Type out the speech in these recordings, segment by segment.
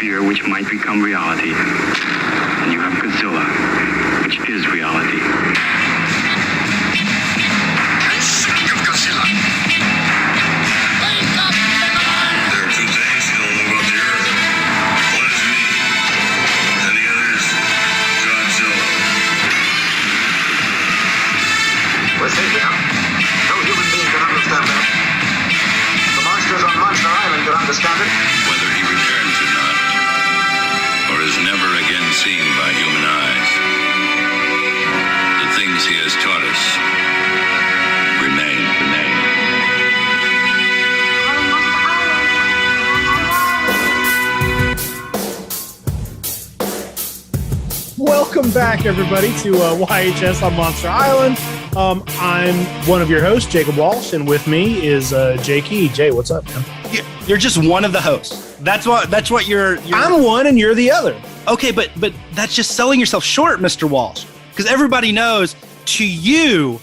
fear which might become reality. And you have Godzilla, which is reality. I'm sick of Godzilla. Wake up, Megalon! There are two things you don't know about the Earth. One is me, and the other is Godzilla. We're safe now. No human being can understand that. The monsters on Monster Island can understand it. Whether he returns or not, or is never again seen by human eyes, the things he has taught us remain. Welcome back, everybody, to YHS on Monster Island. I'm one of your hosts, Jacob Walsh, and with me is Jake E. Jay, what's up, man? You're just one of the hosts. That's what you're. I'm one, and you're the other. Okay, but that's just selling yourself short, Mr. Walsh, because everybody knows to you,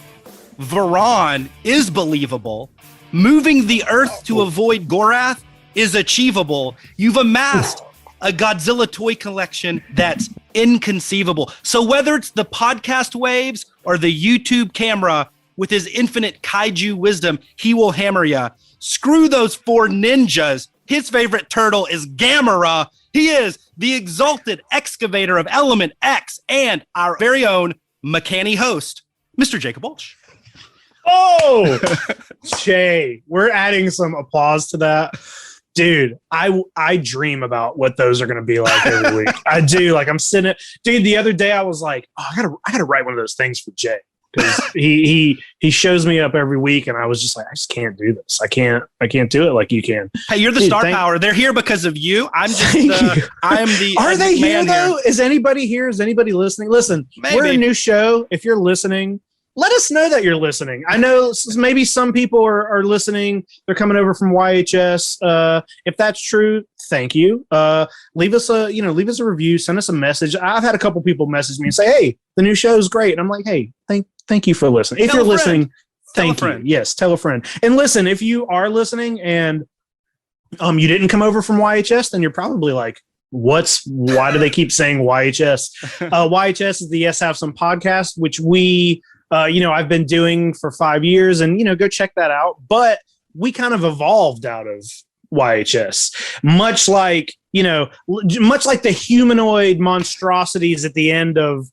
Varan is believable. Moving the Earth to avoid Gorath is achievable. You've amassed a Godzilla toy collection that's inconceivable. So whether it's the podcast waves or the YouTube camera, with his infinite kaiju wisdom, he will hammer ya. Screw those four ninjas. His favorite turtle is Gamera. He is the exalted excavator of Element X and our very own Mechani host, Mr. Jacob Walsh. Oh, Jay, we're adding some applause to that. Dude, I dream about what those are going to be like every week. I do. Like, I'm sitting dude, the other day I was like, oh, I gotta write one of those things for Jay. Because he shows me up every week, and I was just like, I just can't do this. I can't do it like you can. Hey, you're the star power. They're here because of you. I'm just I'm the. Are they here though? Here. Is anybody here? Is anybody listening? Listen, Maybe. We're a new show. If you're listening, let us know that you're listening. I know maybe some people are listening. They're coming over from YHS. If that's true, thank you. Leave us a review. Send us a message. I've had a couple people message me and say, "Hey, the new show is great." And I'm like, "Hey, thank you for listening. If you're listening, thank you. Yes, tell a friend. And listen, if you are listening and you didn't come over from YHS, then you're probably like, why do they keep saying YHS? YHS is the Yes Have Some podcast, which we I've been doing for 5 years, and go check that out. But we kind of evolved out of YHS, much like the humanoid monstrosities at the end of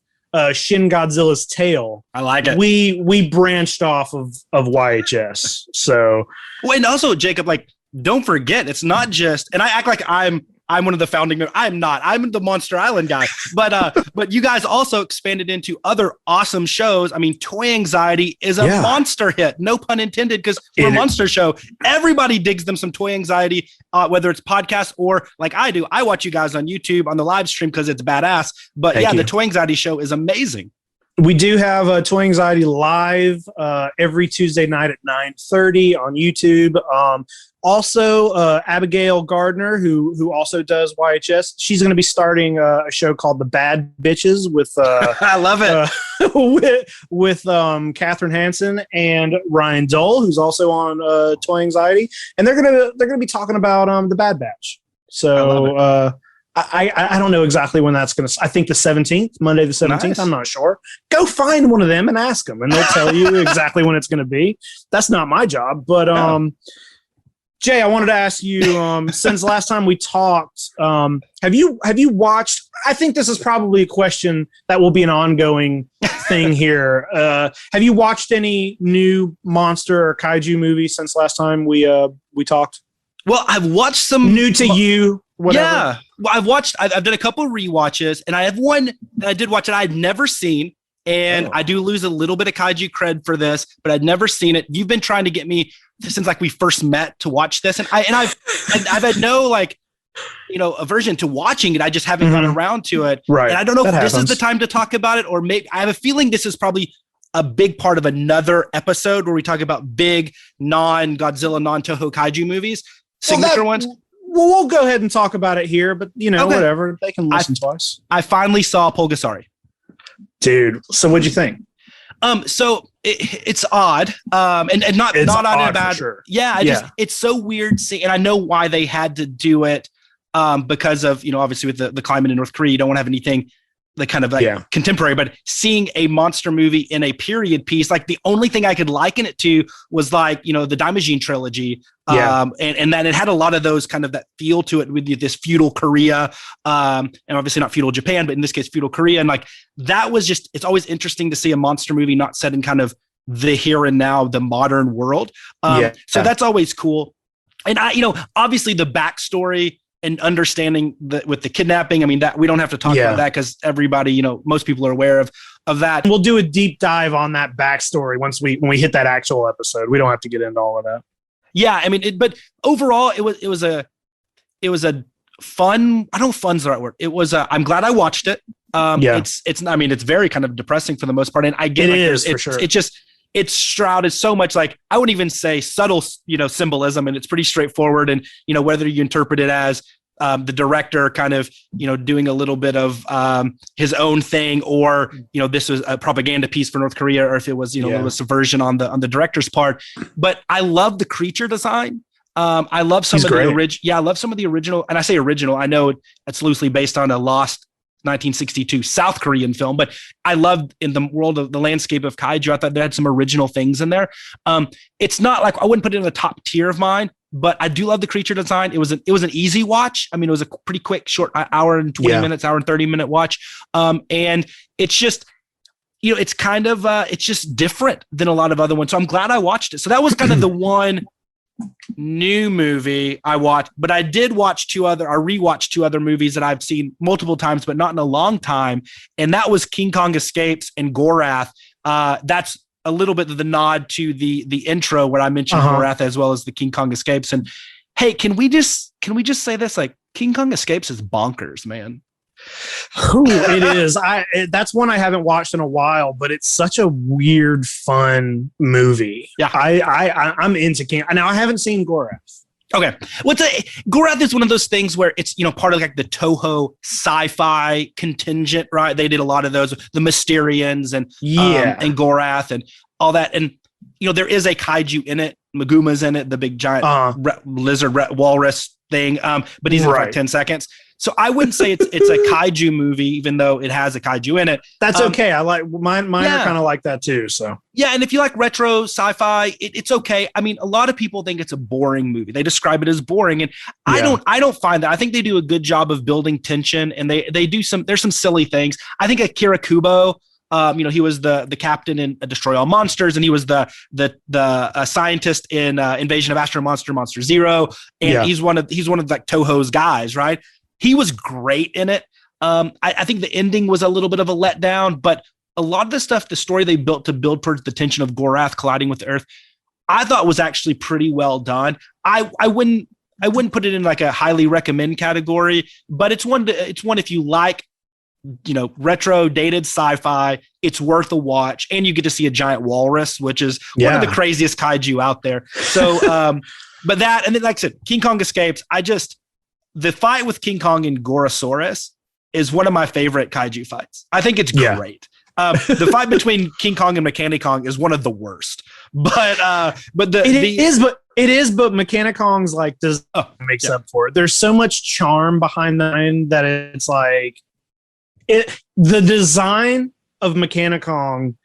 Shin Godzilla's tail. I like it. We branched off of YHS. So, well, and also, Jacob, like, don't forget, it's not just. And I act like I'm one of the founding members. I'm not. I'm the Monster Island guy. But you guys also expanded into other awesome shows. I mean, Toy Anxiety is a monster hit. No pun intended, because we're a monster show. Everybody digs them some Toy Anxiety, whether it's podcast or like I do. I watch you guys on YouTube on the live stream because it's badass. But Thank you. The Toy Anxiety show is amazing. We do have a Toy Anxiety live every Tuesday night at 9:30 on YouTube. Also, Abigail Gardner, who also does YHS, she's going to be starting a show called The Bad Bitches with I love it with Catherine Hansen and Ryan Dole, who's also on Toy Anxiety, and they're gonna be talking about the Bad Batch. So I don't know exactly when that's going to. I think the 17th, Monday the 17th. Nice. I'm not sure. Go find one of them and ask them, and they'll tell you exactly when it's going to be. That's not my job, but Jay, I wanted to ask you, since last time we talked, have you watched? I think this is probably a question that will be an ongoing thing here. Have you watched any new monster or kaiju movies since last time we talked? Well, I've watched some new to you. Whatever. Yeah, well, I've done a couple of rewatches, and I have one that I did watch that I'd never seen. And I do lose a little bit of kaiju cred for this, but I'd never seen it. You've been trying to get me since like we first met to watch this, and I've had no aversion to watching it. I just haven't gotten around to it. Right. And I don't know if this is the time to talk about it, or maybe I have a feeling this is probably a big part of another episode where we talk about big non-Godzilla, non-Toho kaiju movies, signature ones. Well, we'll go ahead and talk about it here, but whatever. They can listen twice. I finally saw Pulgasari. Dude, so what'd you think? So it's odd, and not odd in a bad. Sure. Yeah, it's so weird seeing, and I know why they had to do it. because of, obviously with the climate in North Korea, you don't want to have anything the kind of like contemporary, but seeing a monster movie in a period piece, like the only thing I could liken it to was like, the Daimajin trilogy. And then it had a lot of those kind of that feel to it with this feudal Korea, and obviously not feudal Japan, but in this case, feudal Korea. And like, that was just, it's always interesting to see a monster movie not set in kind of the here and now, the modern world. So that's always cool. And obviously the backstory and understanding with the kidnapping, I mean, that we don't have to talk about that because everybody, most people are aware of that. We'll do a deep dive on that backstory when we hit that actual episode. We don't have to get into all of that. Yeah, I mean, but overall, it was a fun. I don't know if fun's the right word. It was. I'm glad I watched it. It's. I mean, it's very kind of depressing for the most part, and I get it. For sure. It's shrouded so much, like I wouldn't even say subtle, symbolism, and it's pretty straightforward. And whether you interpret it as the director kind of doing a little bit of his own thing, or this was a propaganda piece for North Korea, or if it was a little subversion on the director's part. But I love the creature design. I love some of the original. Yeah, I love some of the original, and I say original. I know it's loosely based on a lost 1962 South Korean film, but I loved in the world of the landscape of kaiju. I thought they had some original things in there. It's not like I wouldn't put it in the top tier of mine, but I do love the creature design. It was an easy watch. I mean, it was a pretty quick, short hour and 20 minutes, hour and 30-minute watch. And it's just, it's kind of, it's just different than a lot of other ones. So I'm glad I watched it. So that was kind of the one new movie I watched, but I did watch rewatched two other movies that I've seen multiple times, but not in a long time. And that was King Kong Escapes and Gorath. That's a little bit of the nod to the intro where I mentioned Gorath as well as the King Kong Escapes. And hey, can we just say this? Like, King Kong Escapes is bonkers, man. Ooh, it is. That's one I haven't watched in a while, but it's such a weird, fun movie. Yeah, I'm into King. Now I haven't seen Gorath. Okay, Gorath is one of those things where it's part of like the Toho sci-fi contingent, right? They did a lot of those, the Mysterians and Gorath and all that, and there is a kaiju in it. Maguma's in it, the big giant lizard walrus thing, but he's in for like 10 seconds. So I wouldn't say it's a kaiju movie, even though it has a kaiju in it. That's okay. I like mine are kind of like that too. So yeah, and if you like retro sci-fi, it's okay. I mean, a lot of people think it's a boring movie. They describe it as boring, and I don't find that. I think they do a good job of building tension, and they do there's some silly things. I think Akira Kubo, he was the captain in Destroy All Monsters, and he was the scientist in Invasion of Astro Monster Zero, and he's one of like Toho's guys, right? He was great in it. I think the ending was a little bit of a letdown, but a lot of the stuff, the story they built to build towards the tension of Gorath colliding with the Earth, I thought was actually pretty well done. I wouldn't put it in like a highly recommend category, but it's one if you like, retro dated sci-fi, it's worth a watch, and you get to see a giant walrus, which is one of the craziest kaiju out there. So, but that, and then like I said, King Kong Escapes, the fight with King Kong and Gorosaurus is one of my favorite kaiju fights. I think it's great. The fight between King Kong and Mechanicong is one of the worst. But it is, but Mechanicong's like makes up for it. There's so much charm behind that it's like the design of Mechanicong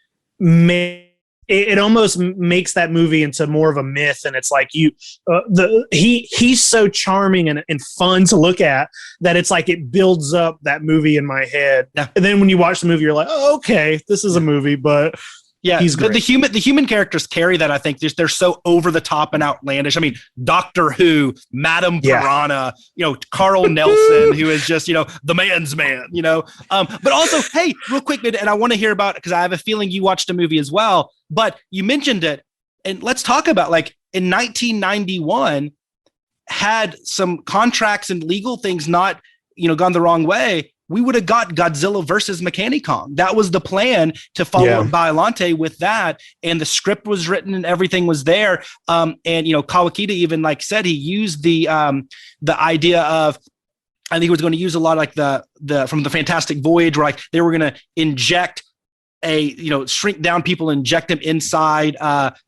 it almost makes that movie into more of a myth, and it's like he's so charming and fun to look at that it's like it builds up that movie in my head. Yeah. And then when you watch the movie, you're like, oh, okay, this is a movie, but he's great. The human characters carry that. I think they're so over the top and outlandish. I mean, Doctor Who, Madame Piranha, Carl Nelson, who is just the man's man. But also, hey, real quick, and I want to hear about it because I have a feeling you watched a movie as well. But you mentioned it, and let's talk about like in 1991, had some contracts and legal things not gone the wrong way, we would have got Godzilla versus Mechanicong. That was the plan, to follow Biollante with that, and the script was written and everything was there. And Kawakita even said he used the idea of, I think he was going to use a lot like the from the Fantastic Voyage, where like they were going to inject shrink down people, inject them inside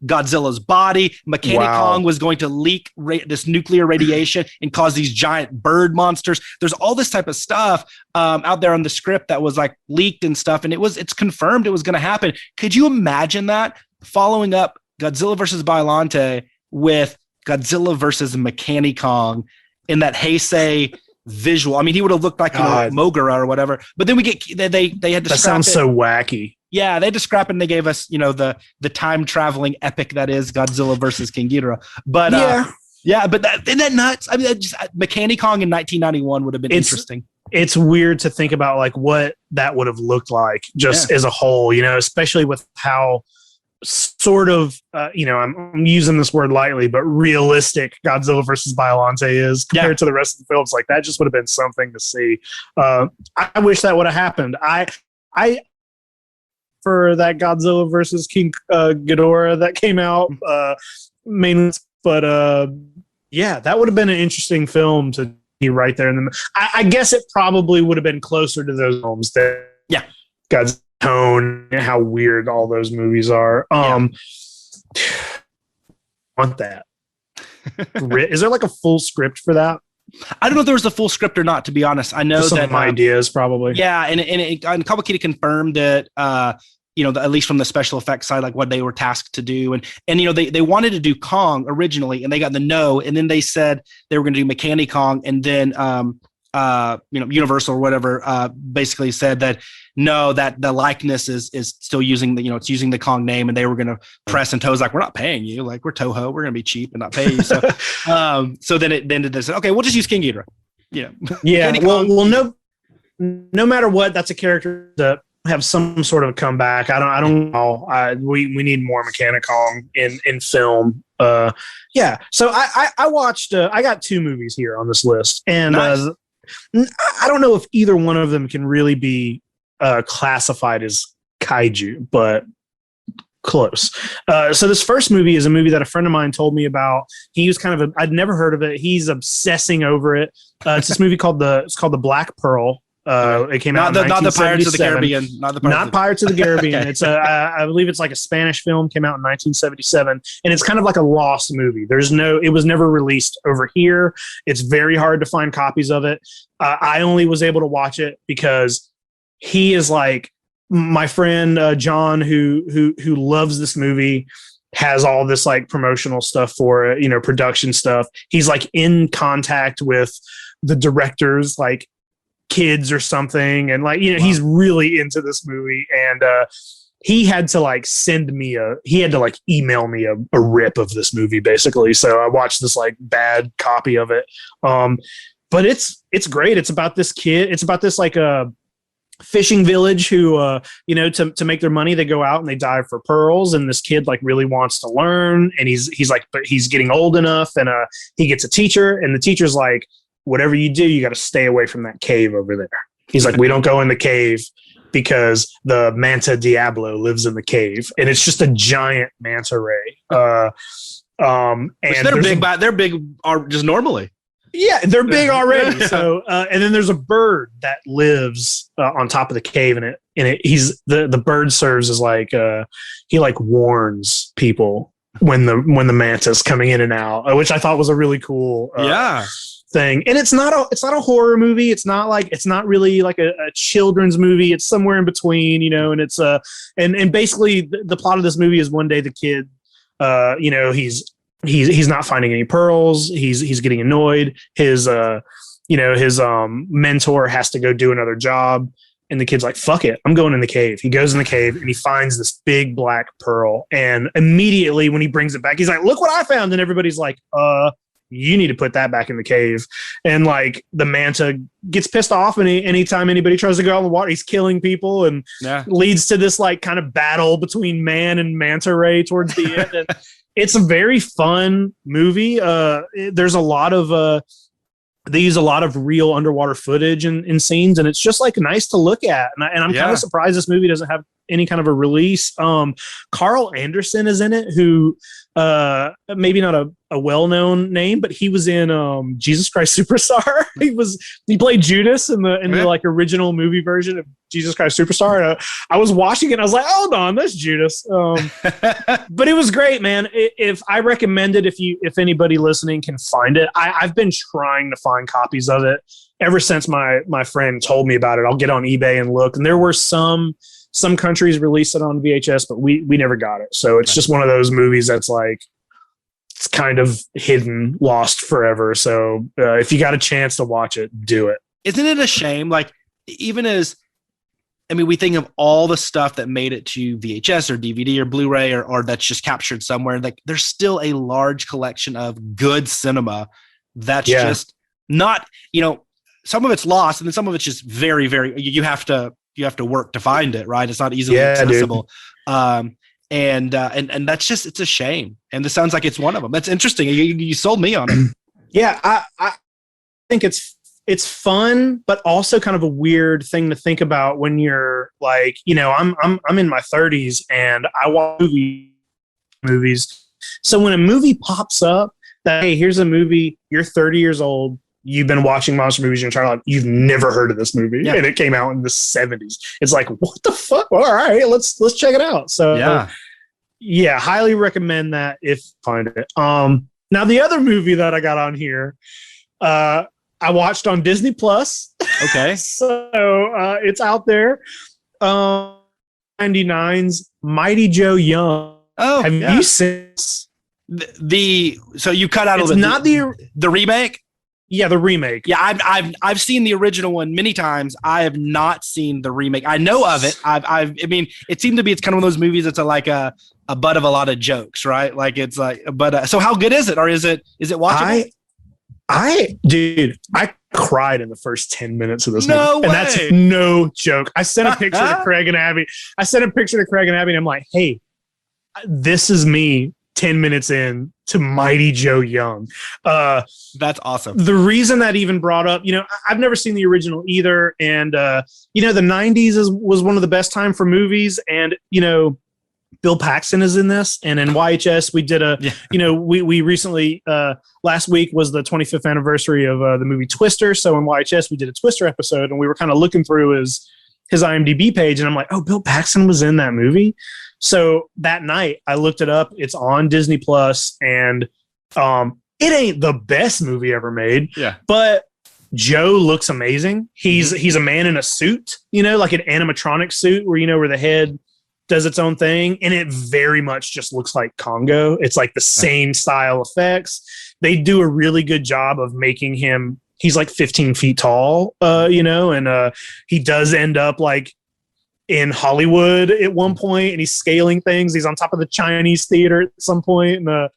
Godzilla's body. Mechanicon was going to leak this nuclear radiation and cause these giant bird monsters. There's all this type of stuff out there on the script that was like leaked and stuff, and it's confirmed it was going to happen. Could you imagine that following up Godzilla versus Biollante with Godzilla versus Mechanicon in that Heisei visual? I mean, he would have looked like Mogura or whatever. But then we get they had to. That sounds so wacky. Yeah, they had to scrap it and they gave us, the time traveling epic that is Godzilla versus King Ghidorah. But but isn't that nuts? I mean, Mechanicon in 1991 would have been interesting. It's weird to think about like what that would have looked like just as a whole, especially with how sort of, I'm using this word lightly, but realistic Godzilla versus Biollante is compared to the rest of the films. Like that just would have been something to see. I wish that would have happened. I for that Godzilla versus King Ghidorah that came out mainly, but that would have been an interesting film to be right there in the. I guess it probably would have been closer to those films that God's tone and how weird all those movies are. Want that? Is there like a full script for that? I don't know if there was a full script or not, to be honest. I know some ideas probably. Yeah, and Kawakita confirmed it. At least from the special effects side, like what they were tasked to do, and they wanted to do Kong originally, and they got the no, and then they said they were going to do Mechanicon, and then Universal or whatever basically said that no, that the likeness is still using it's using the Kong name, and they were going to press, and Toe's like, we're not paying you, like we're Toho, we're going to be cheap and not pay you. So so then they said, okay, we'll just use King Ghidorah. Well, no matter what, that's a character that have some sort of comeback. I don't know. We need more Mechanicon in film. So I watched. I got 2 movies here on this list, and nice. I don't know if either one of them can really be classified as kaiju, but close. So this first movie is a movie that a friend of mine told me about. He was I'd never heard of it. He's obsessing over it. It's this movie called The Black Pearl. It came out not the Pirates of the Caribbean, not Pirates of the Caribbean. Okay. It's I believe it's like a Spanish film, came out in 1977, and it's kind of like a lost movie. It was never released over here. It's very hard to find copies of it. I only was able to watch it because he is like my friend John, who loves this movie, has all this like promotional stuff for it, production stuff. He's like in contact with the directors, like kids or something, and like he's really into this movie, and he had to like email me a rip of this movie basically. So I watched this like bad copy of it, but it's great. It's about this kid. It's about this like a fishing village who to make their money they go out and they dive for pearls, and this kid like really wants to learn, and he's like, but he's getting old enough, and he gets a teacher, and the teacher's like, whatever you do, you got to stay away from that cave over there. He's like, we don't go in the cave because the Manta Diablo lives in the cave, and it's just a giant manta ray. And they're big are just normally. Yeah, they're big already. So, and then there's a bird that lives on top of the cave, and he's the bird serves as like he like warns people when the manta's coming in and out, which I thought was a really cool thing. And it's not a horror movie. It's not really like a children's movie. It's somewhere in between, and it's and basically the plot of this movie is one day the kid, he's not finding any pearls. He's getting annoyed. His mentor has to go do another job, and the kid's like, fuck it, I'm going in the cave. He goes in the cave and he finds this big black pearl, and immediately when he brings it back, he's like, look what I found. And everybody's like, you need to put that back in the cave. And like the manta gets pissed off, and anytime anybody tries to go out in the water, he's killing people, and leads to this like kind of battle between man and manta ray towards the end. And it's a very fun movie. There's a lot of they use a lot of real underwater footage in scenes, and it's just like nice to look at. And I'm kind of surprised this movie doesn't have any kind of a release. Carl Anderson is in it, who maybe not a well-known name, but he was in Jesus Christ Superstar. he played Judas in the like original movie version of Jesus Christ Superstar. And I was watching it and I was like, hold on, that's Judas. But it was great, man. If I recommend it, if anybody listening can find it, I've been trying to find copies of it ever since my friend told me about it. I'll get on eBay and look, and there were some countries released it on VHS, but we never got it. So it's just one of those movies that's like, it's kind of hidden, lost forever. So if you got a chance to watch it, do it. Isn't it a shame? Like, even as, I mean, we think of all the stuff that made it to VHS or DVD or Blu-ray or that's just captured somewhere. Like, there's still a large collection of good cinema that's just not, some of it's lost, and then some of it's just very, very, you have to work to find it, right? It's not easily accessible. And that's just, it's a shame. And this sounds like it's one of them. That's interesting. You sold me on it. Yeah. I think it's fun, but also kind of a weird thing to think about when you're like, I'm in my 30s and I watch movies. So when a movie pops up that, hey, here's a movie, you're 30 years old, you've been watching monster movies your entire life, you've never heard of this movie, and it came out in the 70s. It's like, what the fuck? Well, all right, let's check it out. So yeah, highly recommend that if you find it. Now the other movie that I got on here, I watched on Disney Plus. Okay. So it's out there. 99's Mighty Joe Young. Oh, have you seen this? So you cut out it's a little not the remake? Yeah, the remake. Yeah, I've seen the original one many times. I have not seen the remake. I know of it. I mean, it seemed to be, it's kind of one of those movies that's like a butt of a lot of jokes, right? Like, it's like, but so how good is it? Or is it watchable? Dude, I cried in the first 10 minutes of this movie. No way. And that's no joke. I sent a picture to Craig and Abby. And I'm like, hey, this is me 10 minutes in to Mighty Joe Young. That's awesome. The reason that even brought up, I've never seen the original either. And, the 90s was one of the best time for movies. And, Bill Paxton is in this. And in YHS, we did we recently, last week was the 25th anniversary of the movie Twister. So in YHS, we did a Twister episode, and we were kind of looking through his IMDb page. And I'm like, oh, Bill Paxton was in that movie. So that night I looked it up. It's on Disney Plus, and it ain't the best movie ever made. Yeah. But Joe looks amazing. He's a man in a suit, like an animatronic suit where the head does its own thing, and it very much just looks like Congo. It's like the same style effects. They do a really good job of making him. He's like 15 feet tall, and he does end up like in Hollywood at one point, and he's scaling things. He's on top of the Chinese theater at some point, and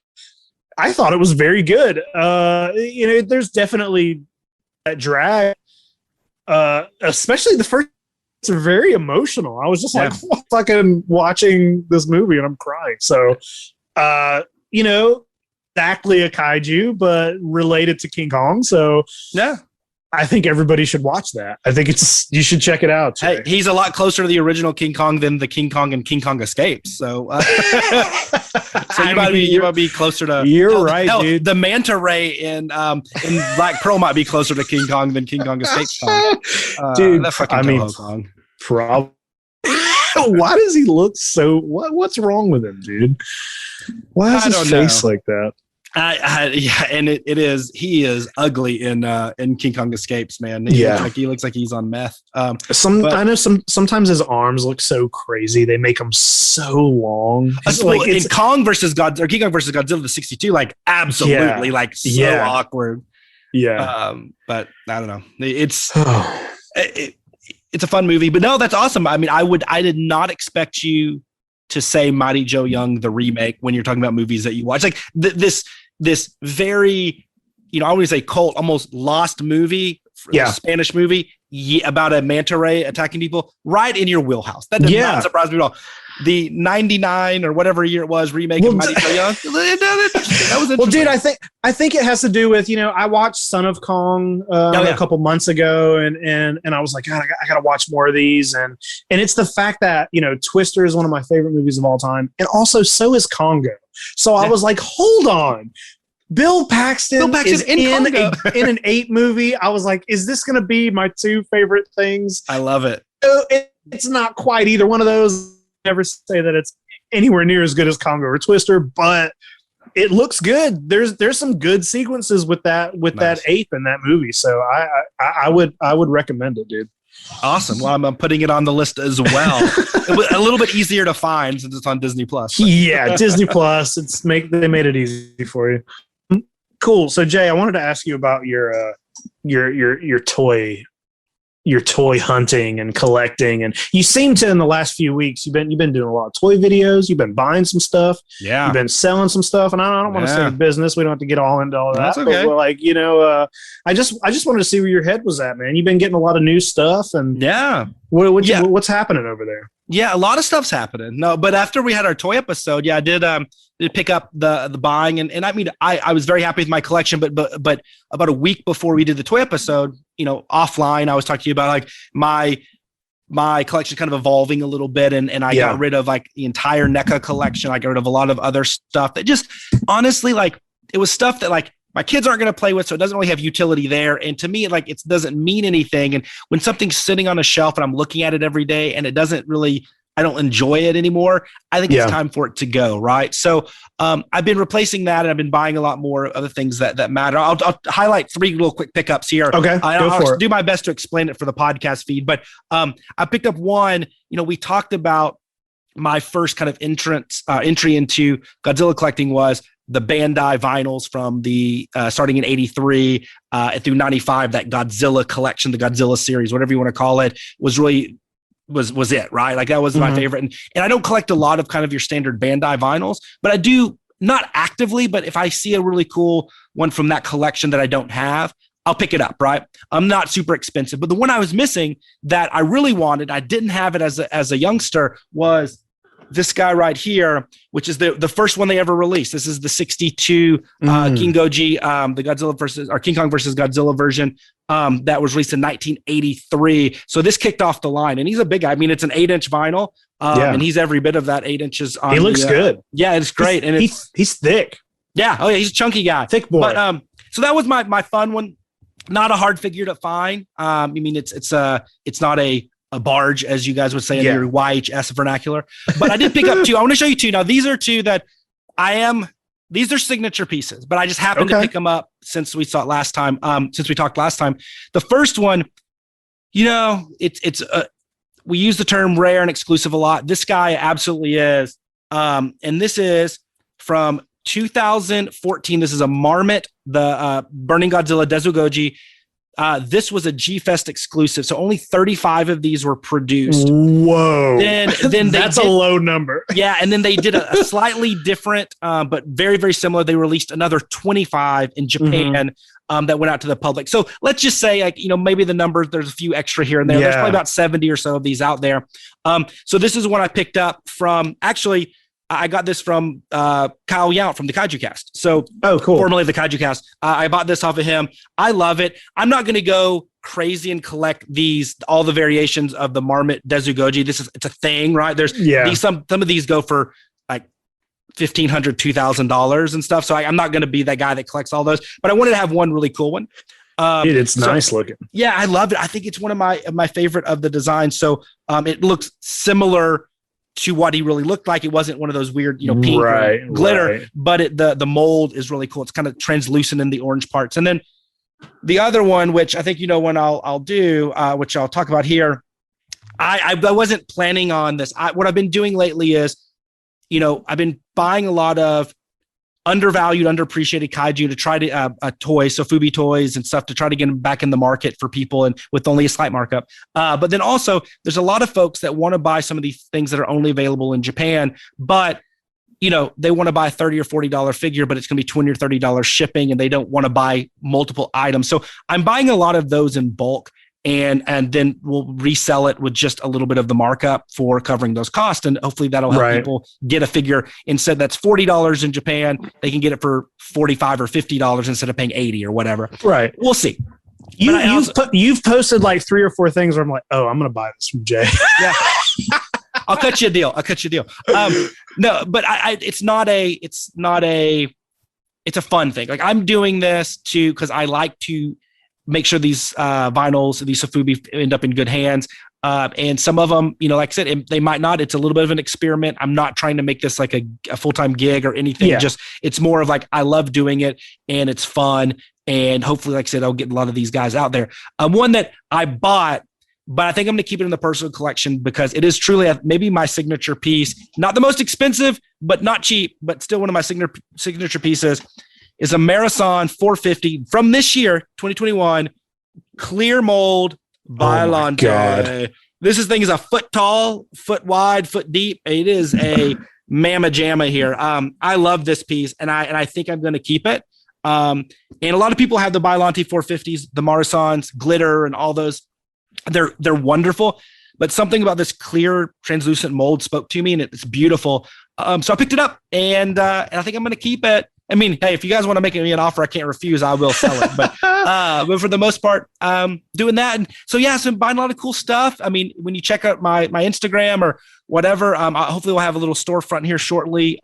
I thought it was very good. There's definitely that drag, especially the first. It's very emotional. I was just like fucking watching this movie and I'm crying. So, exactly a kaiju, but related to King Kong. So yeah, I think everybody should watch that. I think you should check it out. Hey, he's a lot closer to the original King Kong than the King Kong and King Kong Escapes. So, you might be closer to. You're right, dude. The manta ray in Black Pearl might be closer to King Kong than King Kong Escapes Kong. Dude, that fucking Toho Kong. Probably. Why does he look so? What's wrong with him, dude? Why is his face like that? And it is. He is ugly in King Kong Escapes, man. He looks like he's on meth. I know sometimes his arms look so crazy. They make them so long. Like in Kong versus Godzilla, or King Kong versus Godzilla, the '62, like absolutely, like so awkward. Yeah. But I don't know. It's a fun movie, but no, that's awesome. I mean, I did not expect you to say Mighty Joe Young, the remake, when you're talking about movies that you watch. Like this very, I wouldn't say cult, almost lost movie, Spanish movie about a manta ray attacking people, right in your wheelhouse. That did not surprise me at all. The 99 or whatever year it was remake of Mighty Joe Young. That was interesting. Well, dude, I think it has to do with, I watched Son of Kong a couple months ago, and I was like, God, I got to watch more of these, and it's the fact that Twister is one of my favorite movies of all time, and also so is Congo. So I was like, hold on. Bill Paxton is in an Ape movie. I was like, is this going to be my two favorite things? I love it. It's not quite either one of those. Never say that it's anywhere near as good as Congo or Twister, but it looks good. There's some good sequences with that ape in that movie. So I would recommend it, dude. Awesome. Well, I'm putting it on the list as well. It was a little bit easier to find since it's on Disney Plus. Yeah, Disney Plus. They made it easy for you. Cool. So Jay, I wanted to ask you about your toy hunting and collecting, and you seem to in the last few weeks you've been doing a lot of toy videos. You've been buying some stuff. Yeah, you've been selling some stuff, and I don't want to say business. We don't have to get all into all that. That's okay. But like I just wanted to see where your head was at, man. You've been getting a lot of new stuff, and what's happening over there? Yeah, a lot of stuff's happening. No, but after we had our toy episode, I did pick up the buying, and I mean I was very happy with my collection, but about a week before we did the toy episode, offline, I was talking to you about like my collection kind of evolving a little bit, and I got rid of like the entire NECA collection. I got rid of a lot of other stuff that just honestly, like, it was stuff that like my kids aren't going to play with, so it doesn't really have utility there. And to me, like, it doesn't mean anything. And when something's sitting on a shelf and I'm looking at it every day and it doesn't really, I don't enjoy it anymore, I think it's time for it to go, right? So I've been replacing that, and I've been buying a lot more other things that matter. I'll highlight 3 little quick pickups here. Okay, I'll do my best to explain it for the podcast feed. But I picked up one. We talked about my first kind of entry into Godzilla collecting was the Bandai vinyls from the starting in 83 through 95. That Godzilla collection, the Godzilla series, whatever you want to call it, was really was it, right? Like, that was my favorite. And I don't collect a lot of kind of your standard Bandai vinyls, but I do, not actively, but if I see a really cool one from that collection that I don't have, I'll pick it up, right? I'm not super expensive, but the one I was missing that I really wanted, I didn't have it as a youngster, was this guy right here, which is the first one they ever released. This is the 62 King Goji, the Godzilla King Kong versus Godzilla version that was released in 1983. So this kicked off the line, and he's a big guy. I mean, it's an 8-inch vinyl, and he's every bit of that 8 inches. He looks good. Yeah, it's great, and he's thick. Yeah, oh yeah, he's a chunky guy, thick boy. But so that was my fun one. Not a hard figure to find. I mean, it's not a barge, as you guys would say in your YHS vernacular. But I did pick up 2. I want to show you 2. Now, these are 2 that these are signature pieces, but I just happened to pick them up since we talked last time. The first one, we use the term rare and exclusive a lot. This guy absolutely is. And this is from 2014. This is a Marmot, the Burning Godzilla Dezugoji. This was a G-Fest exclusive, so only 35 of these were produced. Whoa. Then that's a low number. Yeah, and then they did a slightly different, but very, very similar. They released another 25 in Japan that went out to the public. So let's just say, like, maybe the numbers, there's a few extra here and there. There's probably about 70 or so of these out there. So this is one I picked up from, actually, I got this from Kyle Yount from the Kaiju Cast. So, cool. Formerly the Kaiju Cast. I bought this off of him. I love it. I'm not going to go crazy and collect all the variations of the Marmot Dezugoji. It's a thing, right? There's some of these go for like $1,500, $2,000 and stuff. So I'm not going to be that guy that collects all those. But I wanted to have one really cool one. Dude, it's nice looking. Yeah, I love it. I think it's one of my favorite of the designs. So it looks similar to what he really looked like. It wasn't one of those weird, pink glitter, but the mold is really cool. It's kind of translucent in the orange parts. And then the other one, which I think when I'll do, which I'll talk about here, I wasn't planning on this. What I've been doing lately is, I've been buying a lot of undervalued, underappreciated kaiju to try to toys, so Fubi toys and stuff, to try to get them back in the market for people, and with only a slight markup. But then also there's a lot of folks that want to buy some of these things that are only available in Japan, but they want to buy a $30 or $40 figure, but it's going to be $20 or $30 shipping, and they don't want to buy multiple items. So I'm buying a lot of those in bulk, and then we'll resell it with just a little bit of the markup for covering those costs. And hopefully that'll help people get a figure. Instead, that's $40 in Japan, they can get it for $45 or $50 instead of paying $80 or whatever. Right. We'll see. You've posted like 3 or 4 things where I'm like, oh, I'm going to buy this from Jay. Yeah. I'll cut you a deal. No, but it's a fun thing. Like I'm doing this because I like to make sure these vinyls, these Sofubi end up in good hands. And some of them, like I said, they might not. It's a little bit of an experiment. I'm not trying to make this like a full-time gig or anything. Yeah. Just it's more of like I love doing it and it's fun. And hopefully, like I said, I'll get a lot of these guys out there. One that I bought, but I think I'm going to keep it in the personal collection because it is truly maybe my signature piece. Not the most expensive, but not cheap, but still one of my signature pieces is a Marathon 450 from this year, 2021, clear mold Biollante. This thing is a foot tall, foot wide, foot deep. It is a mamma jamma here. I love this piece, and I think I'm going to keep it. And a lot of people have the Biollante 450s, the Marathons, glitter, and all those. They're wonderful, but something about this clear, translucent mold spoke to me, and it's beautiful. So I picked it up, and I think I'm going to keep it. I mean, hey, if you guys want to make me an offer I can't refuse, I will sell it. But for the most part, doing that. And so, yeah, so I'm buying a lot of cool stuff. I mean, when you check out my Instagram or whatever, hopefully we'll have a little storefront here shortly.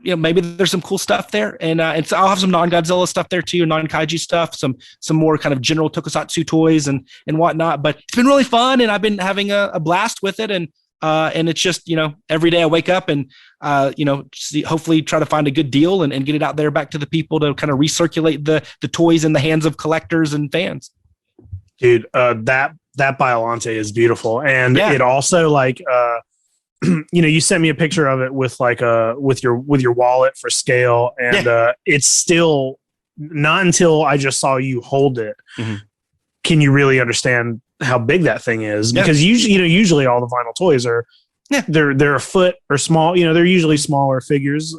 Maybe there's some cool stuff there. And so I'll have some non-Godzilla stuff there too, non-Kaiju stuff, some more kind of general tokusatsu toys and whatnot. But it's been really fun, and I've been having a blast with it. And it's just, every day I wake up and, hopefully try to find a good deal and get it out there back to the people to kind of recirculate the toys in the hands of collectors and fans. Dude, that Biollante is beautiful. And it also you sent me a picture of it with with your wallet for scale. And it's still not until I just saw you hold it. Mm-hmm. Can you really understand how big that thing is? Because usually all the vinyl toys are, they're a foot or small, they're usually smaller figures.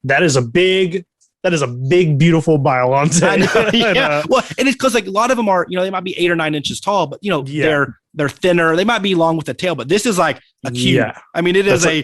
That is a big, beautiful Biollante. Yeah. Well, and it's because like a lot of them are, they might be 8 or 9 inches tall, but they're thinner. They might be long with the tail, but this is like a cube. Yeah. I mean, it's a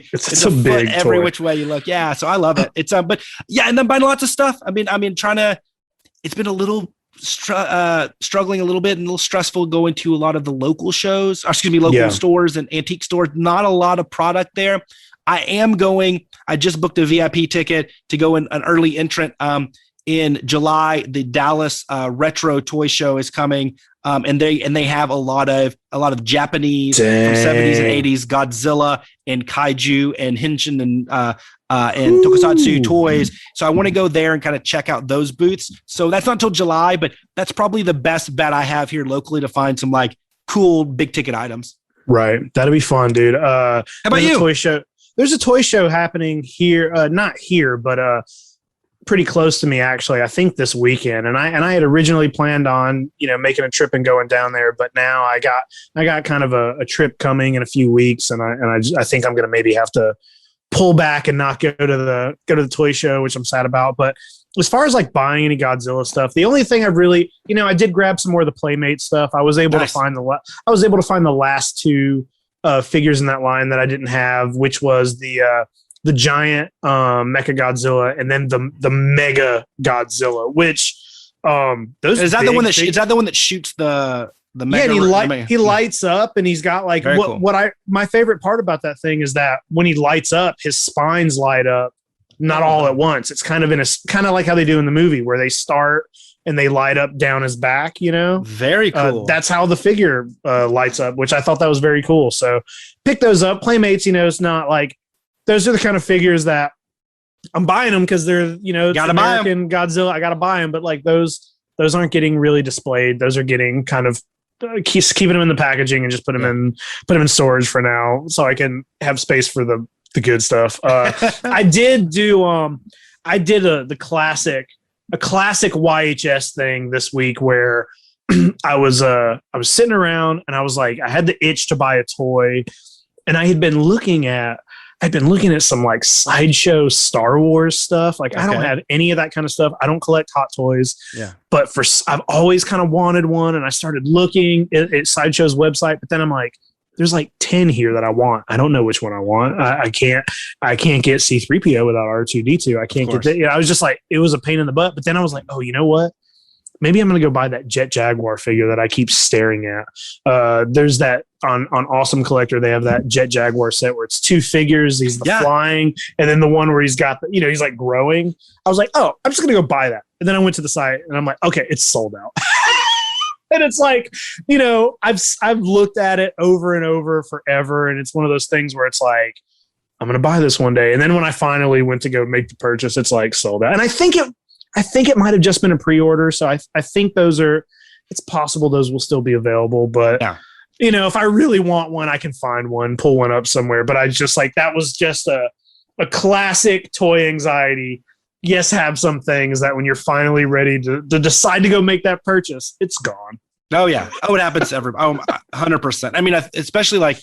big foot every which way you look. Yeah. So I love it. It's but yeah, and then buying lots of stuff. I mean, it's been a little struggling a little bit and a little stressful going to a lot of the local shows, local stores and antique stores. Not a lot of product there. I just booked a VIP ticket to go in an early entrant in July. The Dallas Retro Toy Show is coming, and they have a lot of Japanese from 70s and 80s Godzilla and Kaiju and Henshin and Tokusatsu toys. So I want to go there and kind of check out those booths. So that's not until July, but that's probably the best bet I have here locally to find some like cool big ticket items. Right, that'd be fun, dude. How about you? There's a toy show happening here, not here, but pretty close to me actually. I think this weekend, and I had originally planned on making a trip and going down there, but now I got kind of a trip coming in a few weeks, and I think I'm gonna maybe have to pull back and not go to the toy show, which I'm sad about. But as far as like buying any Godzilla stuff, the only thing I've really, I did grab some more of the Playmate stuff. I was able to find the last two figures in that line that I didn't have, which was the giant Mechagodzilla and then the Mega Godzilla, which those is that the one that shoots the Mega? Yeah, and he lights up, and he's got like my favorite part about that thing is that when he lights up, his spines light up, not all at once. It's kind of like how they do in the movie where they start and they light up down his back, Very cool. That's how the figure lights up, which I thought that was very cool. So pick those up. Playmates, it's not like, those are the kind of figures that I'm buying them because they're, gotta American Godzilla. I got to buy them. But like those aren't getting really displayed. Those are getting kind of keeping them in the packaging and just put them in storage for now, so I can have space for the good stuff. I did the classic YHS thing this week where I was sitting around and I was like, I had the itch to buy a toy, and I had been looking at some like sideshow Star Wars stuff. Like, okay. I don't have any of that kind of stuff. I don't collect Hot Toys. Yeah. But I've always kind of wanted one, and I started looking at Sideshow's website. But then I'm like, there's like 10 here that I want. I don't know which one I want. I can't get C-3PO without R2-D2. I can't get that. I was just like, it was a pain in the butt. But then I was like, oh, you know what? maybe I'm going to go buy that Jet Jaguar figure that I keep staring at. There's that on Awesome Collector. They have that Jet Jaguar set where it's 2 figures. He's the flying, and then the one where he's got, he's like growing. I was like, oh, I'm just going to go buy that. And then I went to the site and I'm like, okay, it's sold out. And it's like, I've looked at it over and over forever. And it's one of those things where it's like, I'm going to buy this one day. And then when I finally went to go make the purchase, it's like sold out. And I think it might have just been a pre-order. So I think it's possible those will still be available, but if I really want one, I can find one, pull one up somewhere. But I just like, that was just a classic toy anxiety. Yes, have some things that when you're finally ready to decide to go make that purchase, it's gone. Oh yeah. Oh, it happens to everybody. 100%. I mean, especially like,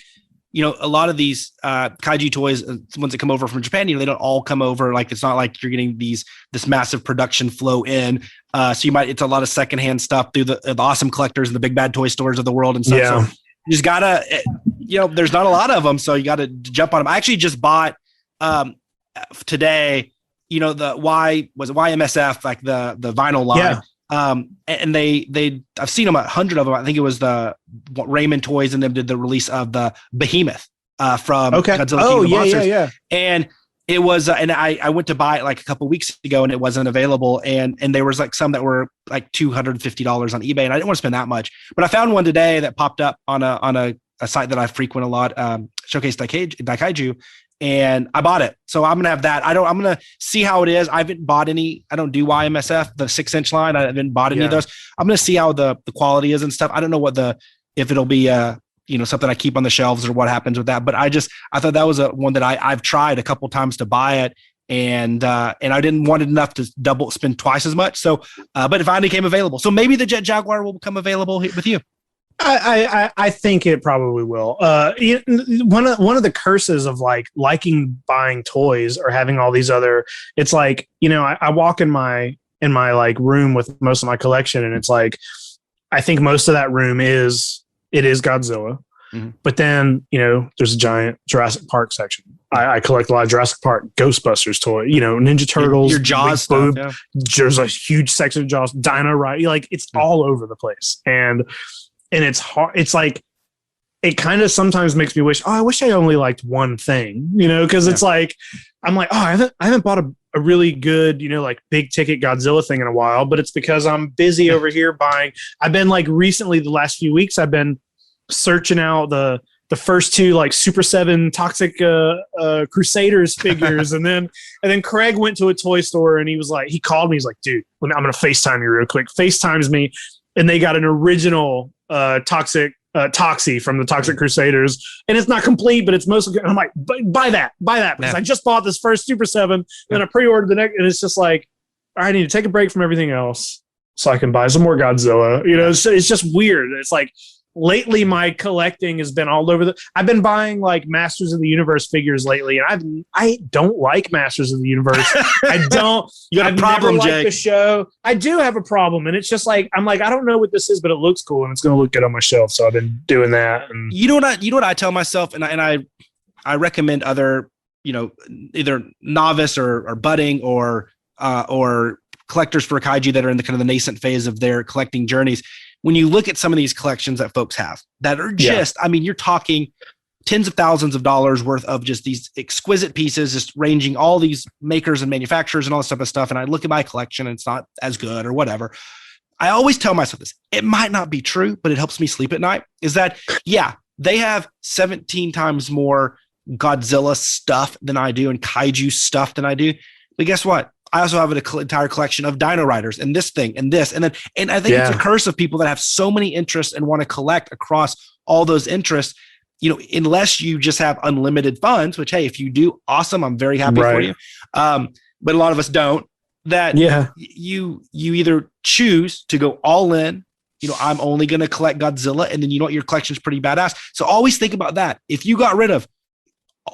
a lot of these kaiju toys, ones that come over from Japan, they don't all come over. Like, it's not like you're getting this massive production flow in. So it's a lot of secondhand stuff through the awesome collectors and the big bad toy stores of the world and stuff. Yeah. So you just gotta, there's not a lot of them. So you got to jump on them. I actually just bought today, YMSF, like the vinyl line. Yeah. And I've seen them, 100 of them. I think it was the Raymond Toys and them did the release of the Behemoth from Godzilla King of Monsters. Yeah. And it was, and I went to buy it like a couple weeks ago and it wasn't available. And there was like some that were like $250 on eBay, and I didn't want to spend that much, but I found one today that popped up on a site that I frequent a lot, Showcase Kaiju. And I bought it. So I'm going to have that. I'm going to see how it is. I haven't bought any. I don't do YMSF, the 6-inch line. I haven't bought any of those. I'm going to see how the quality is and stuff. I don't know if it'll be, something I keep on the shelves or what happens with that. But I thought that was one that I've tried a couple times to buy it. And I didn't want it enough to spend twice as much. So, but it finally came available. So maybe the Jet Jaguar will become available with you. I think it probably will. One of the curses of liking buying toys or having all these other, it's like, I walk in my like room with most of my collection, and it's like, I think most of that room is Godzilla. Mm-hmm. But then, there's a giant Jurassic Park section. I collect a lot of Jurassic Park, Ghostbusters toy, Ninja Turtles, your Jaws stuff. Yeah. There's a huge section of Jaws, Dino Ride, it's all over the place. And it's hard. It's like, it kind of sometimes makes me wish, I wish I only liked one thing, because it's like, I'm like, I haven't bought a really good, like big ticket Godzilla thing in a while, but it's because I'm busy over here buying. I've been like recently, the last few weeks, I've been searching out the first 2 like Super 7 Toxic Crusaders figures. and then Craig went to a toy store and he called me. He's like, dude, I'm going to FaceTime you real quick. FaceTimes me. And they got an original Toxie from the Toxic Crusaders, and it's not complete, but it's mostly good. And I'm like, buy that because I just bought this first Super 7, then I pre-ordered the next, and it's just like, I need to take a break from everything else so I can buy some more Godzilla. It's just weird. It's like, lately my collecting has been all over I've been buying like Masters of the Universe figures lately, and I don't like Masters of the Universe. I don't. You got a problem, Jake. The show. I do have a problem, and it's just like, I'm like, I don't know what this is, but it looks cool and it's going to look good on my shelf. So I've been doing that. And you know what I tell myself, and I recommend other, either novice or budding or collectors for kaiju that are in the kind of the nascent phase of their collecting journeys. When you look at some of these collections that folks have that are just, I mean, you're talking tens of thousands of dollars worth of just these exquisite pieces, just ranging all these makers and manufacturers and all this type of stuff. And I look at my collection and it's not as good or whatever. I always tell myself this, it might not be true, but it helps me sleep at night, is that, they have 17 times more Godzilla stuff than I do and kaiju stuff than I do. But guess what? I also have an entire collection of Dino Riders and this thing and this. And I think it's a curse of people that have so many interests and want to collect across all those interests, unless you just have unlimited funds, which, hey, if you do, awesome. I'm very happy for you. But a lot of us don't, that you either choose to go all in, I'm only going to collect Godzilla. And then, your collection's pretty badass. So always think about that. If you got rid of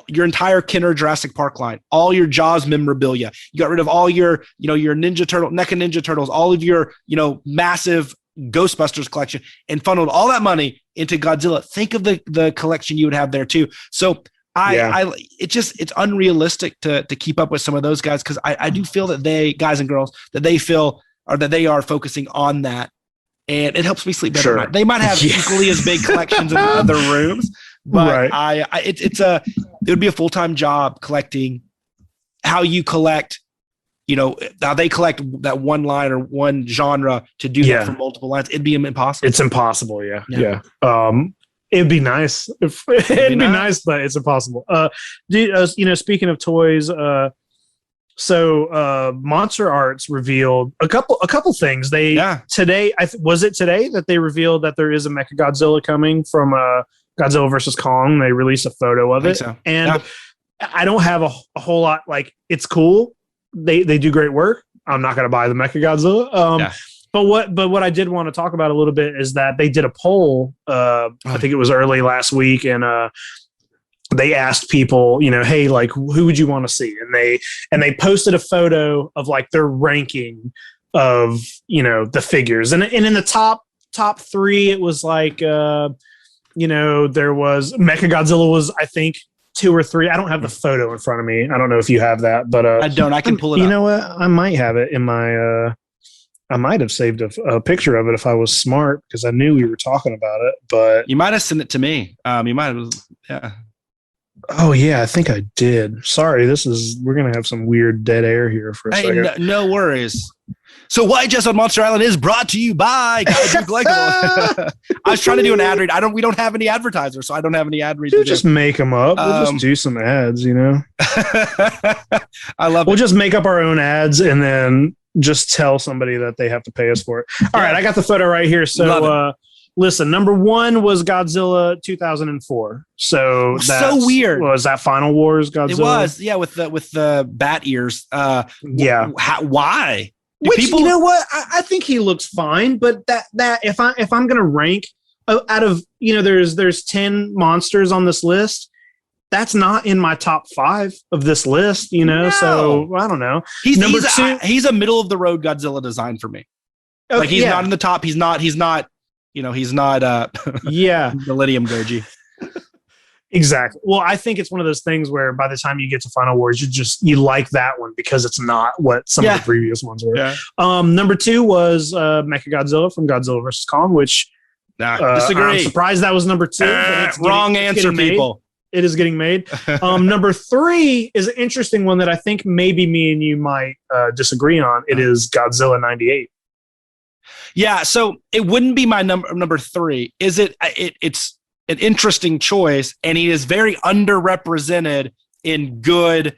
your entire Kenner Jurassic Park line, all your Jaws memorabilia, you got rid of all your, your Ninja Turtle, NECA Ninja Turtles, all of your, massive Ghostbusters collection, and funneled all that money into Godzilla. Think of the collection you would have there too. So it's unrealistic to keep up with some of those guys. Cause I do feel that guys and girls, that they feel or that they are focusing on that, and it helps me sleep better. Sure. at night. They might have equally as big collections in other rooms, but Right. it would be a full-time job collecting how you collect. How they collect that one line or one genre to do that for multiple lines. It'd be impossible. It's impossible. Yeah. It'd be nice. It'd be nice, but it's impossible. Speaking of toys, so Monster Arts revealed a couple things. Today, was it today that they revealed that there is a Mechagodzilla coming from Godzilla versus Kong? They released a photo of it, so. And I don't have a whole lot. Like, it's cool. They do great work. I'm not going to buy the Mechagodzilla. But what I did want to talk about a little bit is that they did a poll. I think it was early last week, and they asked people, hey, like, who would you want to see? And they posted a photo of like their ranking of the figures, and in the top three, it was like there was Mechagodzilla was, I think, 2 or 3. I don't have the photo in front of me. I don't know if you have that, but I don't. I can pull it up. You know what? I might have it in my. I might have saved a picture of it if I was smart, because I knew we were talking about it. But you might have sent it to me. You might have. Yeah. Oh yeah, I think I did. Sorry, we're gonna have some weird dead air here for a second. No worries. So YHS on Monster Island is brought to you by Kaiju Collectibles. I was trying to do an ad read. We don't have any advertisers, so I don't have any ad reads. We'll just make them up. We'll just do some ads, I love it. We'll just make up our own ads and then just tell somebody that they have to pay us for it. All right, I got the photo right here. So listen, number 1 was Godzilla 2004. So that's so weird. Was that Final Wars Godzilla? It was, yeah, with the bat ears. Yeah. Why? You know what? I think he looks fine, but that if I'm gonna rank out of there's 10 monsters on this list, that's not in my top 5 of this list. No. So I don't know. He's a middle of the road Godzilla design for me. Okay, like he's not in the top. He's not. He's not the Lithium Goji. Exactly. Well, I think it's one of those things where by the time you get to Final Wars, you like that one because it's not what some of the previous ones were. Yeah. Number 2 was Mechagodzilla from Godzilla vs. Kong, which disagree. I'm surprised that was number 2. Wrong answer, people. It is getting made. Number 3 is an interesting one that I think maybe me and you might disagree on. It is Godzilla 98. Yeah, so it wouldn't be my number 3. Is it? It's an interesting choice, and he is very underrepresented in good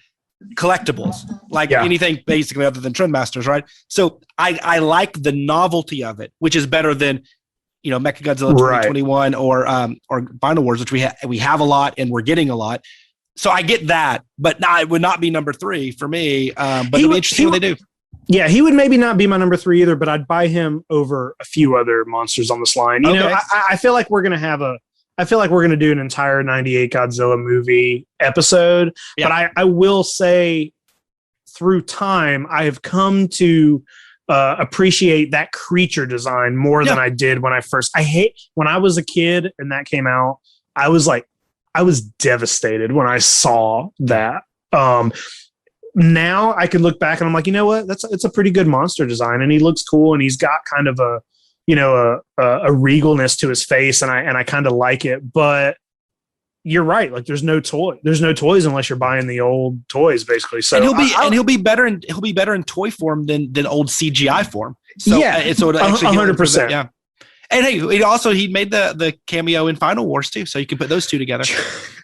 collectibles, like anything basically other than Trendmasters, right? So I like the novelty of it, which is better than Mechagodzilla 2021 or Final Wars, which we have a lot and we're getting a lot. So I get that, but it would not be number 3 for me. But it'll be interesting what they do. Yeah, he would maybe not be my number 3 either, but I'd buy him over a few other monsters on this line. I feel like we're gonna do an entire 98 Godzilla movie episode, but I will say through time, I have come to appreciate that creature design more than I did when when I was a kid and that came out. I was devastated when I saw that. Now I can look back and I'm like, you know what? It's a pretty good monster design, and he looks cool, and he's got kind of a regalness to his face, and I kind of like it. But you're right. Like, there's no toys unless you're buying the old toys, basically. So and he'll be better in toy form than old CGI form. So it's 100%. Yeah. And hey, he made the cameo in Final Wars too, so you can put those two together.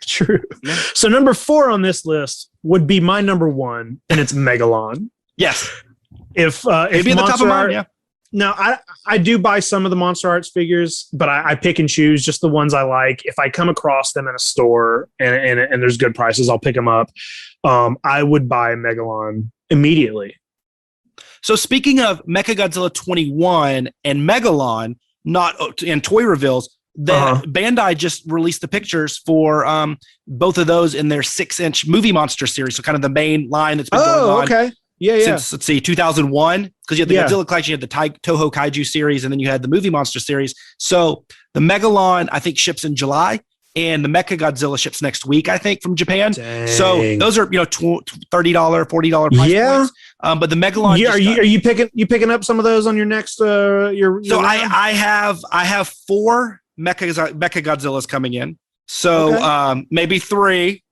True. Yeah. So number 4 on this list would be my number 1, and it's Megalon. Yes. If maybe at the top of mine, yeah. No, I do buy some of the Monster Arts figures, but I pick and choose just the ones I like. If I come across them in a store and there's good prices, I'll pick them up. I would buy Megalon immediately. So speaking of Mechagodzilla 21 and Megalon, not in toy reveals, Bandai just released the pictures for both of those in their 6-inch movie monster series. So kind of the main line that's been going on. Okay. Yeah. Since, let's see, 2001, because you had the Godzilla collection, you had the Toho Kaiju series, and then you had the movie monster series. So the Megalon, I think, ships in July, and the Mechagodzilla ships next week, I think, from Japan. Dang. So those are $30, $40 price points. But the Megalon. Yeah, are you picking up some of those on your next your So round? I have 4 Mechagodzillas coming in. So maybe 3.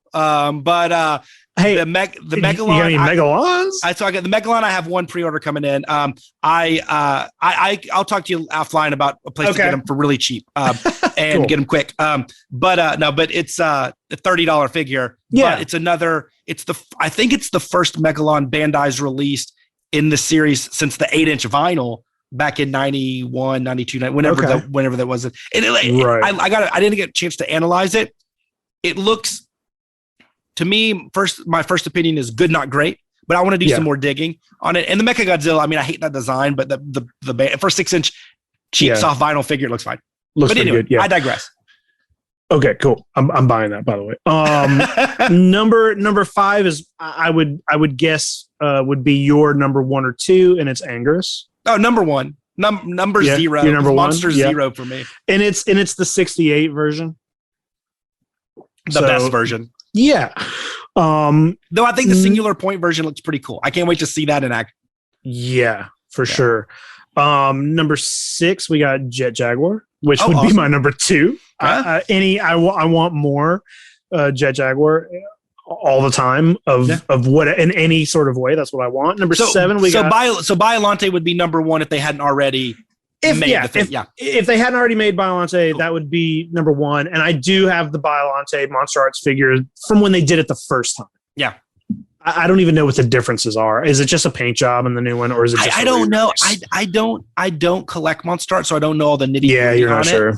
Hey, the Megalon. You got any Megalons? I got the Megalon. I have 1 pre-order coming in. I'll talk to you offline about a place to get them for really cheap and Cool. get them quick. But it's a $30 figure. Yeah. But I think it's the first Megalon Bandai's released in the series since the 8-inch vinyl back in 91, 92, whenever that was. And I didn't get a chance to analyze it. It looks, to me, my first opinion is good, not great, but I want to do some more digging on it. And the Mechagodzilla, I mean, I hate that design, but the first 6-inch cheap soft vinyl figure, it looks fine. Looks but anyway, good. Yeah. I digress. Okay, cool. I'm buying that, by the way. Number 5 is I would guess would be your number 1 or 2, and it's Anguirus. Oh, number 1. Number 0. Your number 1. Monster 0 for me. And it's the 68 version. The best version. Yeah. Though I think the singular point version looks pretty cool. I can't wait to see that in action. Yeah, for sure. Number 6, we got Jet Jaguar, which would awesome. be my number 2. Yeah. I want more Jet Jaguar all the time of what in any sort of way. That's what I want. Number 7, we got Biollante would be number 1 if they hadn't already made the thing. If they hadn't already made Biollante, that would be number 1. And I do have the Biollante Monster Arts figure from when they did it the first time. Yeah. I don't even know what the differences are. Is it just a paint job in the new one, or is it just I don't know. I don't collect Monster Art, so I don't know all the nitty-gritty you're on not sure.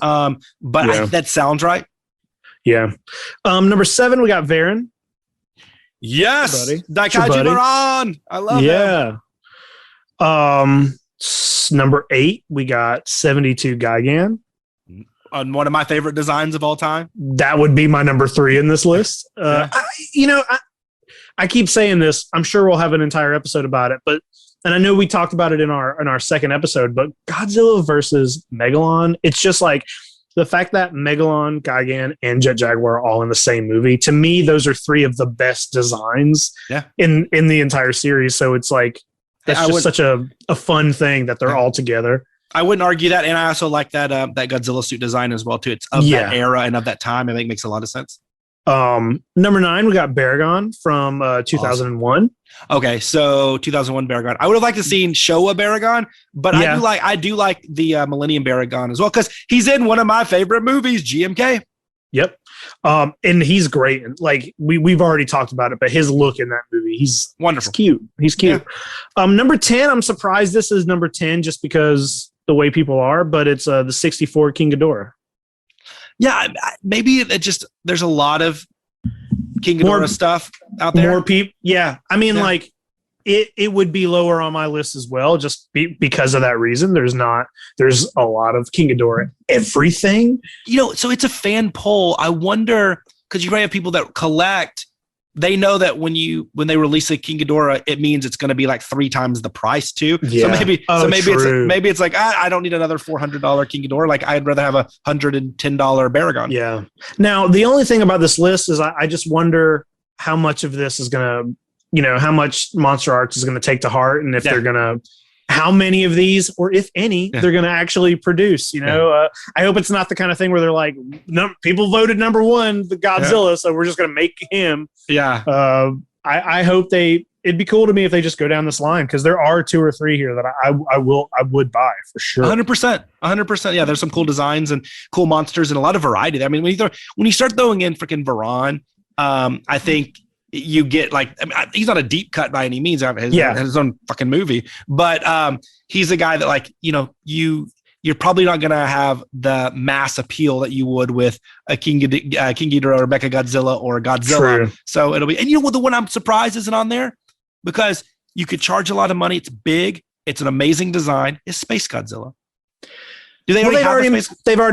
But that sounds right. Yeah. Number 7, we got Varen. Yes, Hey, Kaiju Varan. I love him. Number 8, we got 72 Gigan. On one of my favorite designs of all time. That would be my number 3 in this list. I keep saying this. I'm sure we'll have an entire episode about it, and I know we talked about it in our second episode. But Godzilla versus Megalon, it's just like the fact that Megalon, Gigan, and Jet Jaguar are all in the same movie. To me, those are 3 of the best designs in the entire series. So it's like that's just such a fun thing that they're all together. I wouldn't argue that, and I also like that Godzilla suit design as well too. It's of that era and of that time. I think makes a lot of sense. Number 9, we got Baragon from 2001. Awesome. Okay, so 2001 Baragon. I would have liked to see Showa Baragon, but I do like the Millennium Baragon as well because he's in one of my favorite movies, GMK. Yep. And he's great. And like we've already talked about it, but his look in that movie, he's wonderful. He's cute. Yeah. Number 10, I'm surprised this is number 10 just because the way people are, but it's the 64 King Ghidorah. Yeah, maybe it just there's a lot of King Ghidorah stuff out there. More people. Yeah. I mean, like it would be lower on my list as well, just because of that reason. There's a lot of King Ghidorah everything. So it's a fan poll. I wonder, because you might have people that collect, they know that when they release a King Ghidorah, it means it's going to be like 3 times the price too. Yeah. So maybe it's like I don't need another $400 King Ghidorah. Like I'd rather have a $110 Baragon. Yeah. Now the only thing about this list is I just wonder how much of this is going to, how much Monster Arts is going to take to heart, and if they're going to, how many of these, or if any, they're going to actually produce. I hope it's not the kind of thing where they're like, no, people voted number 1, the Godzilla, so we're just going to make him. Yeah. I hope it'd be cool to me if they just go down this line, because there are 2 or 3 here that I would buy for sure. 100%. Yeah, there's some cool designs and cool monsters and a lot of variety. I mean, when you start throwing in freaking Varan, I think you get he's not a deep cut by any means. His own fucking movie, but he's a guy that you're probably not going to have the mass appeal that you would with a King Ghidorah or Mechagodzilla or Godzilla. True. So it'll be, and the one I'm surprised isn't on there, because you could charge a lot of money. It's big. It's an amazing design. Is Space Godzilla. Do they they've already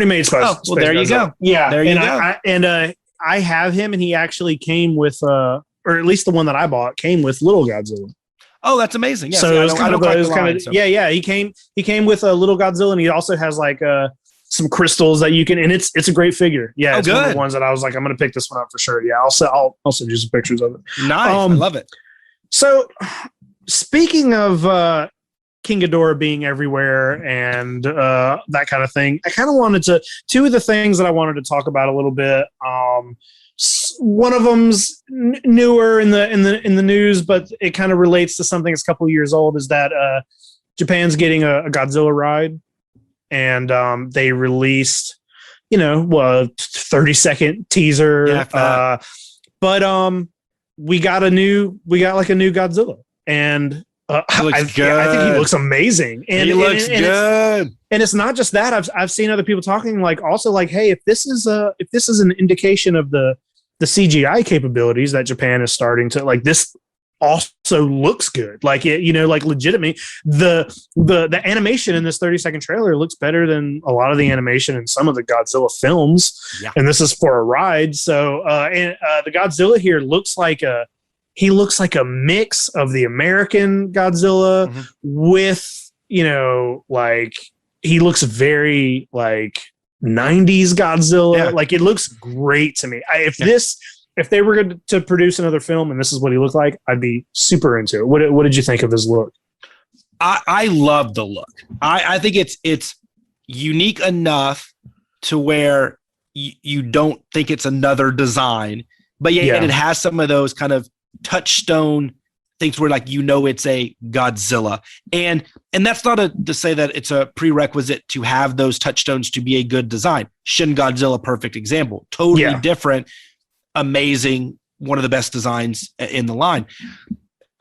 made Space? Oh, well, there you go. Yeah, there you go. I have him, and he actually came with, or at least the one that I bought came with Little Godzilla. Oh, that's amazing! Yeah, so it was kind of, he came with a Little Godzilla, and he also has some crystals that you can, and it's a great figure. Yeah, it's one of good. the ones that I was like, I'm gonna pick this one up for sure. Yeah, I'll send you some pictures of it. Nice. I love it. So, speaking of King Ghidorah being everywhere and that kind of thing, I kind of wanted to two of the things that I wanted to talk about a little bit. One of them's newer in the news, but it kind of relates to something that's a couple of years old. Is that Japan's getting a Godzilla ride, and they released, 30-second teaser. Yeah, but we got like a new Godzilla, and I think he looks amazing. And he looks good. And it's not just that. I've seen other people talking also hey, if this is an indication of the CGI capabilities that Japan is starting to this also looks good. Legitimately, the animation in this 30-second trailer looks better than a lot of the animation in some of the Godzilla films. Yeah. And this is for a ride. So the Godzilla here looks like a mix of the American Godzilla with, he looks very 90s Godzilla. Yeah. It looks great to me. If they were going to produce another film and this is what he looked like, I'd be super into it. What did you think of his look? I love the look. I think it's unique enough to where you don't think it's another design, but and it has some of those kind of touchstone things where it's a Godzilla, and that's not to say that it's a prerequisite to have those touchstones to be a good design. Shin Godzilla, perfect example, totally different, amazing, one of the best designs in the line.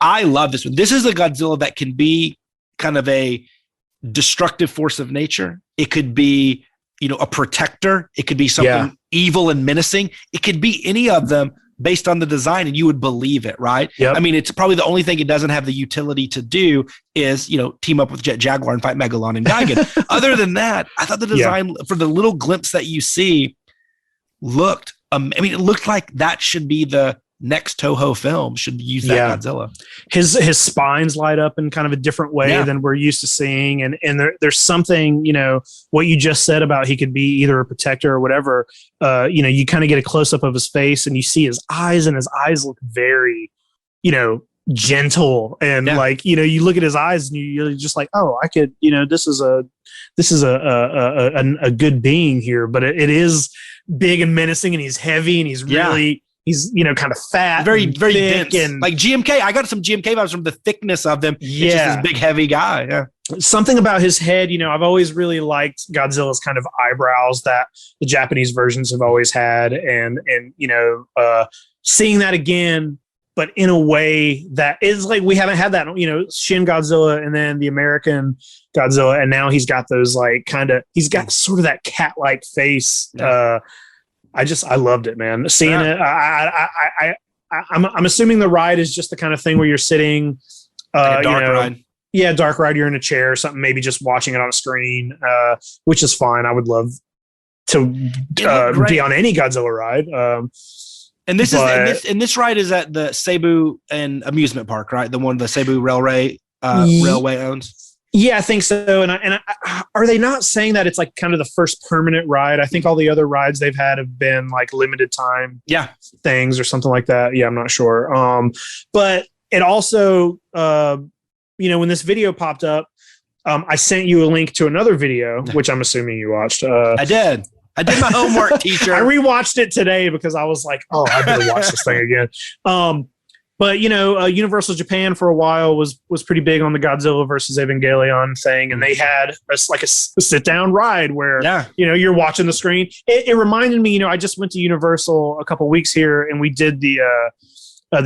I love this one. This is a Godzilla that can be kind of a destructive force of nature. It could be, a protector. It could be something evil and menacing. It could be any of them based on the design, and you would believe it, right? Yep. I mean, it's probably the only thing it doesn't have the utility to do is, team up with Jaguar and fight Megalon and Gigan. Other than that, I thought the design for the little glimpse that you see looked, it looked like that should be the next Toho film, should use that Godzilla. His spines light up in kind of a different way than we're used to seeing. And there's something, what you just said about he could be either a protector or whatever, you kind of get a close up of his face and you see his eyes, and his eyes look very, gentle. And you look at his eyes and you're just like, oh, I could, this is a good being here, but it is big and menacing, and he's heavy, and he's really, he's, kind of fat, very, very thick, dense. and like GMK. I got some GMK vibes from the thickness of them. Yeah. It's just this big, heavy guy. Yeah. Something about his head, I've always really liked Godzilla's kind of eyebrows that the Japanese versions have always had. And seeing that again, but in a way that is we haven't had that, Shin Godzilla and then the American Godzilla. And now he's got those he's got sort of that cat-like face. Yeah. I loved it, man. Seeing it, I'm assuming the ride is just the kind of thing where you're sitting, like a dark ride. Yeah, dark ride. You're in a chair or something, maybe just watching it on a screen, which is fine. I would love to be on any Godzilla ride. And this ride is at the Cebu and amusement park, right? The one the Cebu railway owns. Yeah, I think so. And are they not saying that it's kind of the first permanent ride? I think all the other rides they've had have been limited time things or something like that. Yeah, I'm not sure. But it also, when this video popped up, I sent you a link to another video, which I'm assuming you watched. I did my homework, teacher. I rewatched it today because I was like, oh, I better watch this thing again. But Universal Japan for a while was pretty big on the Godzilla versus Evangelion thing, and they had a sit down ride where you're watching the screen. It reminded me, I just went to Universal a couple weeks here, and we did the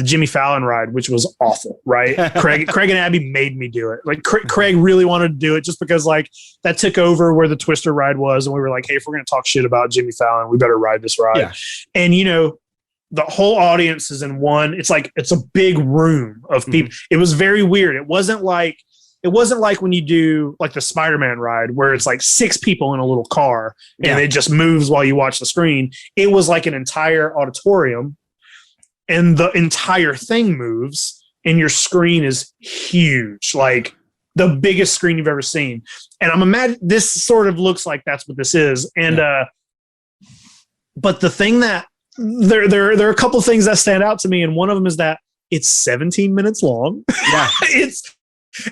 Jimmy Fallon ride, which was awful. Right, Craig and Abby made me do it. Craig really wanted to do it just because that took over where the Twister ride was, and we were like, hey, if we're going to talk shit about Jimmy Fallon, we better ride this ride. Yeah. And the whole audience is in one. It's it's a big room of people. It was very weird. It wasn't like when you do the Spider-Man ride where it's 6 people in a little car and it just moves while you watch the screen. It was like an entire auditorium, and the entire thing moves, and your screen is huge. the biggest screen you've ever seen. And I'm imagining this sort of looks like that's what this is. And but the thing that there are a couple things that stand out to me, and one of them is that it's 17 minutes long. Yeah.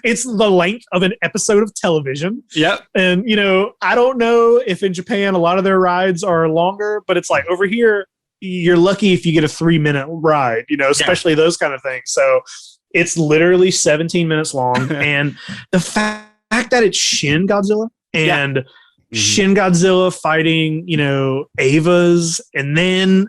It's the length of an episode of television. Yep. And, you know, I don't know if in Japan a lot of their rides are longer, but it's like over here, you're lucky if you get a 3-minute ride, you know, especially those kind of things. So it's literally 17 minutes long. And the fact that it's Shin Godzilla and Shin Godzilla fighting, you know, Ava's, and then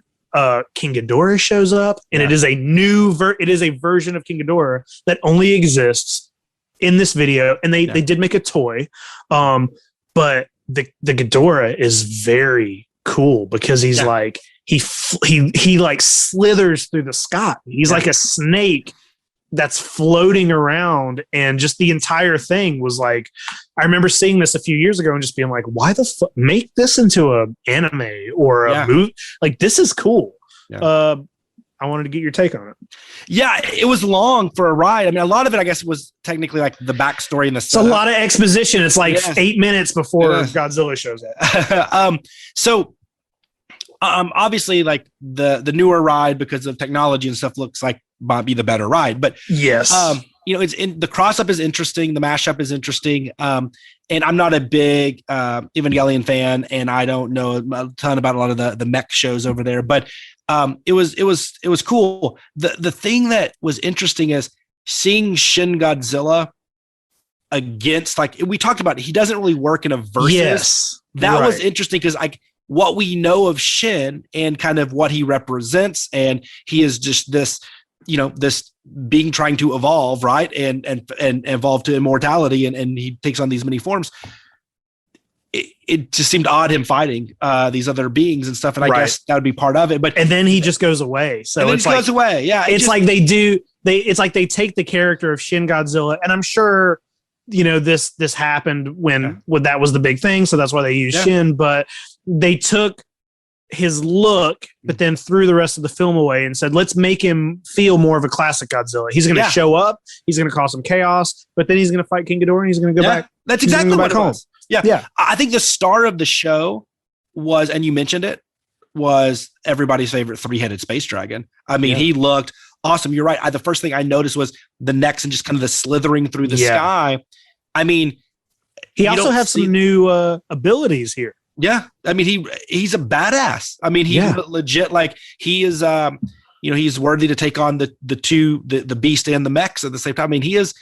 King Ghidorah shows up, and it is a new it is a version of King Ghidorah that only exists in this video, and they did make a toy, but the Ghidorah is very cool because he's like he like slithers through the sky. He's like a snake that's floating around, and just the entire thing was like, I remember seeing this a few years ago and just being like, why the fuck make this into a anime or a movie? Like, this is cool. I wanted to get your take on it. Yeah, it was long for a ride. I mean, a lot of it, I guess, was technically like the backstory and the setup. It's a lot of exposition. It's like 8 minutes before Godzilla shows up. Obviously, like the newer ride, because of technology and stuff, looks like might be the better ride. But yes, you know, the cross up is interesting. The mashup is interesting. And I'm not a big Evangelion fan, and I don't know a ton about a lot of the mech shows over there. But it was cool. The thing that was interesting is seeing Shin Godzilla against, like we talked about, he doesn't really work in a versus. Yes, that was interesting because like what we know of Shin and kind of what he represents, and he is just this, you know, this being trying to evolve, right, and evolve to immortality, and he takes on these many forms. It just seemed odd him fighting these other beings and stuff, and I guess that would be part of it. But and then he just goes away. So it's like, goes away. Yeah, it's like it's like they take the character of Shin Godzilla, and I'm sure, you know, this happened when that was the big thing, so that's why they used Shin. But they took his look, but then threw the rest of the film away and said, let's make him feel more of a classic Godzilla. He's going to show up, he's going to cause some chaos, but then he's going to fight King Ghidorah, and he's going to go back. That's exactly what it was. Yeah. I think the star of the show was, and you mentioned it, was everybody's favorite three-headed space dragon. I mean, he looked awesome. You're right. The first thing I noticed was the necks and just kind of the slithering through the sky. I mean, he also has some new abilities here. Yeah. I mean, he's a badass. I mean, he's legit, like he is, you know, he's worthy to take on the beast and the mechs at the same time. I mean, he's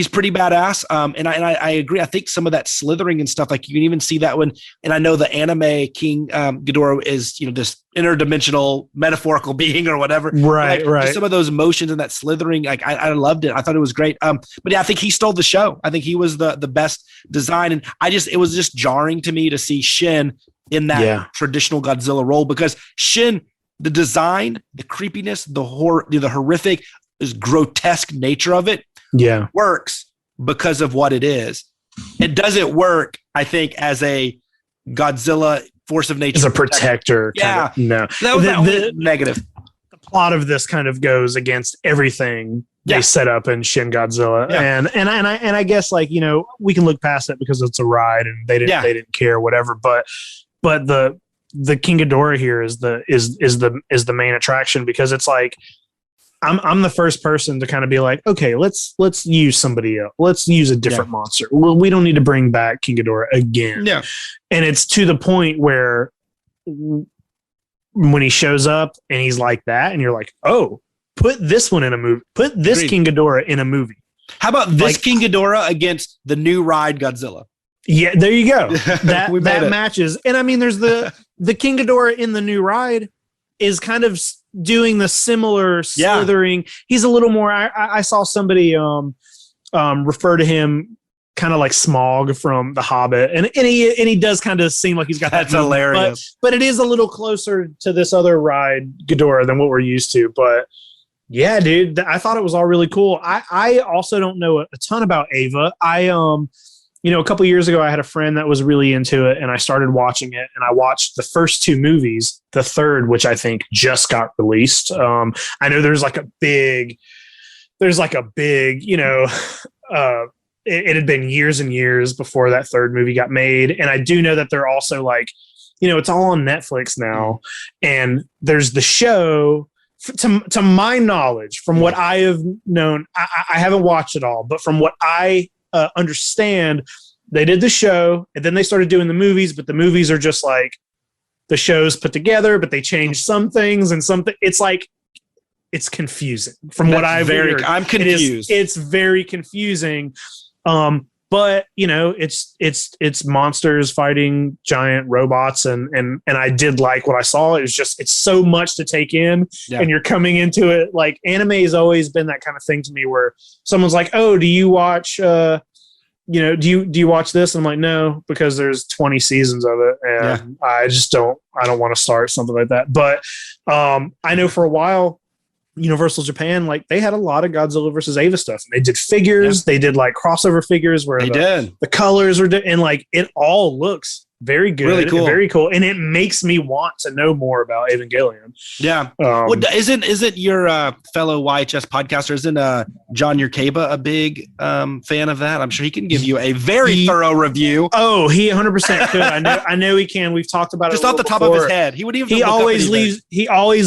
pretty badass. And I agree. I think some of that slithering and stuff, like you can even see that when, and I know the anime King Ghidorah is, you know, this interdimensional metaphorical being or whatever. Right. Just some of those motions and that slithering, like I loved it. I thought it was great. But yeah, I think he stole the show. I think he was the best design. And it was just jarring to me to see Shin in that traditional Godzilla role, because Shin, the design, the creepiness, the horror, the horrific, is grotesque nature of it, works because of what it is. It doesn't work, I think, as a Godzilla force of nature. As a protector. Yeah. No. That was the negative. The plot of this kind of goes against everything they set up in Shin Godzilla. Yeah. And I guess, like, you know, we can look past it because it's a ride and they didn't care, whatever. But the King Ghidorah here is the main attraction, because it's like, I'm the first person to kind of be like, okay, let's use somebody else. Let's use a different monster. Well, we don't need to bring back King Ghidorah again. Yeah. And it's to the point where when he shows up and he's like that, and you're like, oh, put this one in a movie. Put this King Ghidorah in a movie. How about this King Ghidorah against the new ride Godzilla? Yeah, there you go. That matches. And I mean, there's the King Ghidorah in the new ride is kind of doing the similar slithering. He's a little more. I saw somebody refer to him kind of like Smaug from The Hobbit, and he does kind of seem like he's got that's that hilarious. But it is a little closer to this other ride Ghidorah than what we're used to. But yeah, dude, I thought it was all really cool. I also don't know a ton about Ava. You know, a couple years ago, I had a friend that was really into it, and I started watching it, and I watched the first two movies, the third, which I think just got released. I know there's like a big, you know, it had been years and years before that third movie got made. And I do know that they're also like, it's all on Netflix now. And there's the show, to my knowledge, from what I have known, I haven't watched it all, but from what I understand, they did the show and then they started doing the movies, but the movies are just like the shows put together, but they changed some things and something. It's like, it's confusing from what I've heard. I'm confused. It's very confusing. But it's monsters fighting giant robots, and I did like what I saw. It's so much to take in, and you're coming into it like anime has always been that kind of thing to me, where someone's like, "Oh, do you watch? Do you watch this?" And I'm like, "No," because there's 20 seasons of it, and I just don't. I don't want to start something like that. But I know for a while, Universal Japan, like they had a lot of Godzilla versus Ava stuff, and they did figures. They did like crossover figures where the colors were and like it all looks very good, really cool, very cool, and it makes me want to know more about Evangelion. Yeah, isn't your fellow YHS podcaster, isn't John Yerkeba a big fan of that? I'm sure he can give you a very thorough review. Oh, he 100% could. I know he can. We've talked about just it off the top of his head. He would even. He always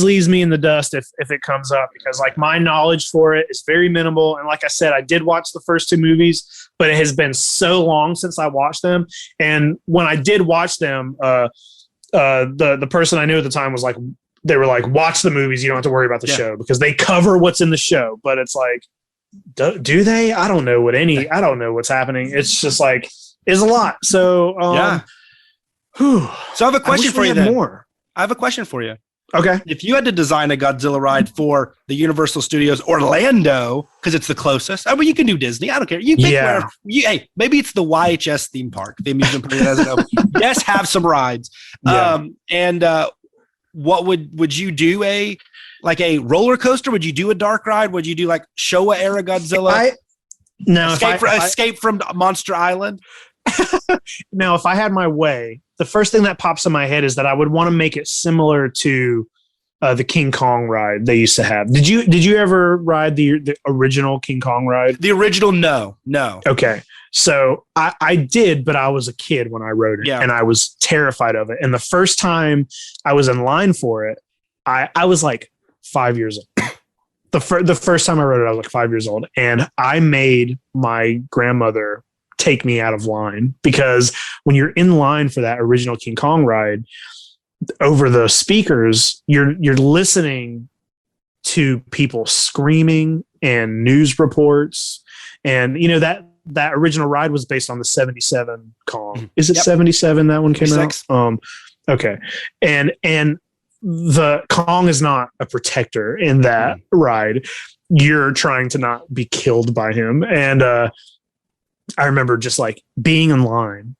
leaves me in the dust if it comes up, because like my knowledge for it is very minimal. And like I said, I did watch the first two movies, but it has been so long since I watched them. And when I did watch them, the person I knew at the time was like, they were like, watch the movies, you don't have to worry about the show, because they cover what's in the show. But it's like, do they? I don't know what's happening. It's just like, it's a lot. So so I have a question for you then. I have a question for you. Okay. If you had to design a Godzilla ride for the Universal Studios Orlando, because it's the closest. I mean, you can do Disney. I don't care. You pick wherever. Hey, maybe it's the YHS theme park. The amusement park doesn't open. Yes, have some rides. Yeah. What would you do? A roller coaster? Would you do a dark ride? Would you do like Showa era Godzilla? Escape from Monster Island. Now, if I had my way, the first thing that pops in my head is that I would want to make it similar to the King Kong ride they used to have. Did you ever ride the original King Kong ride? The original, no. Okay, so I did, but I was a kid when I rode it, and I was terrified of it. And the first time I was in line for it, I was like 5 years old. The first time I rode it, I was like 5 years old, and I made my grandmother take me out of line, because when you're in line for that original King Kong ride, over the speakers, you're listening to people screaming and news reports, and that original ride was based on the 77 Kong. Is it 77 that one came out? Okay, and the Kong is not a protector in that ride. You're trying to not be killed by him, and I remember just like being in line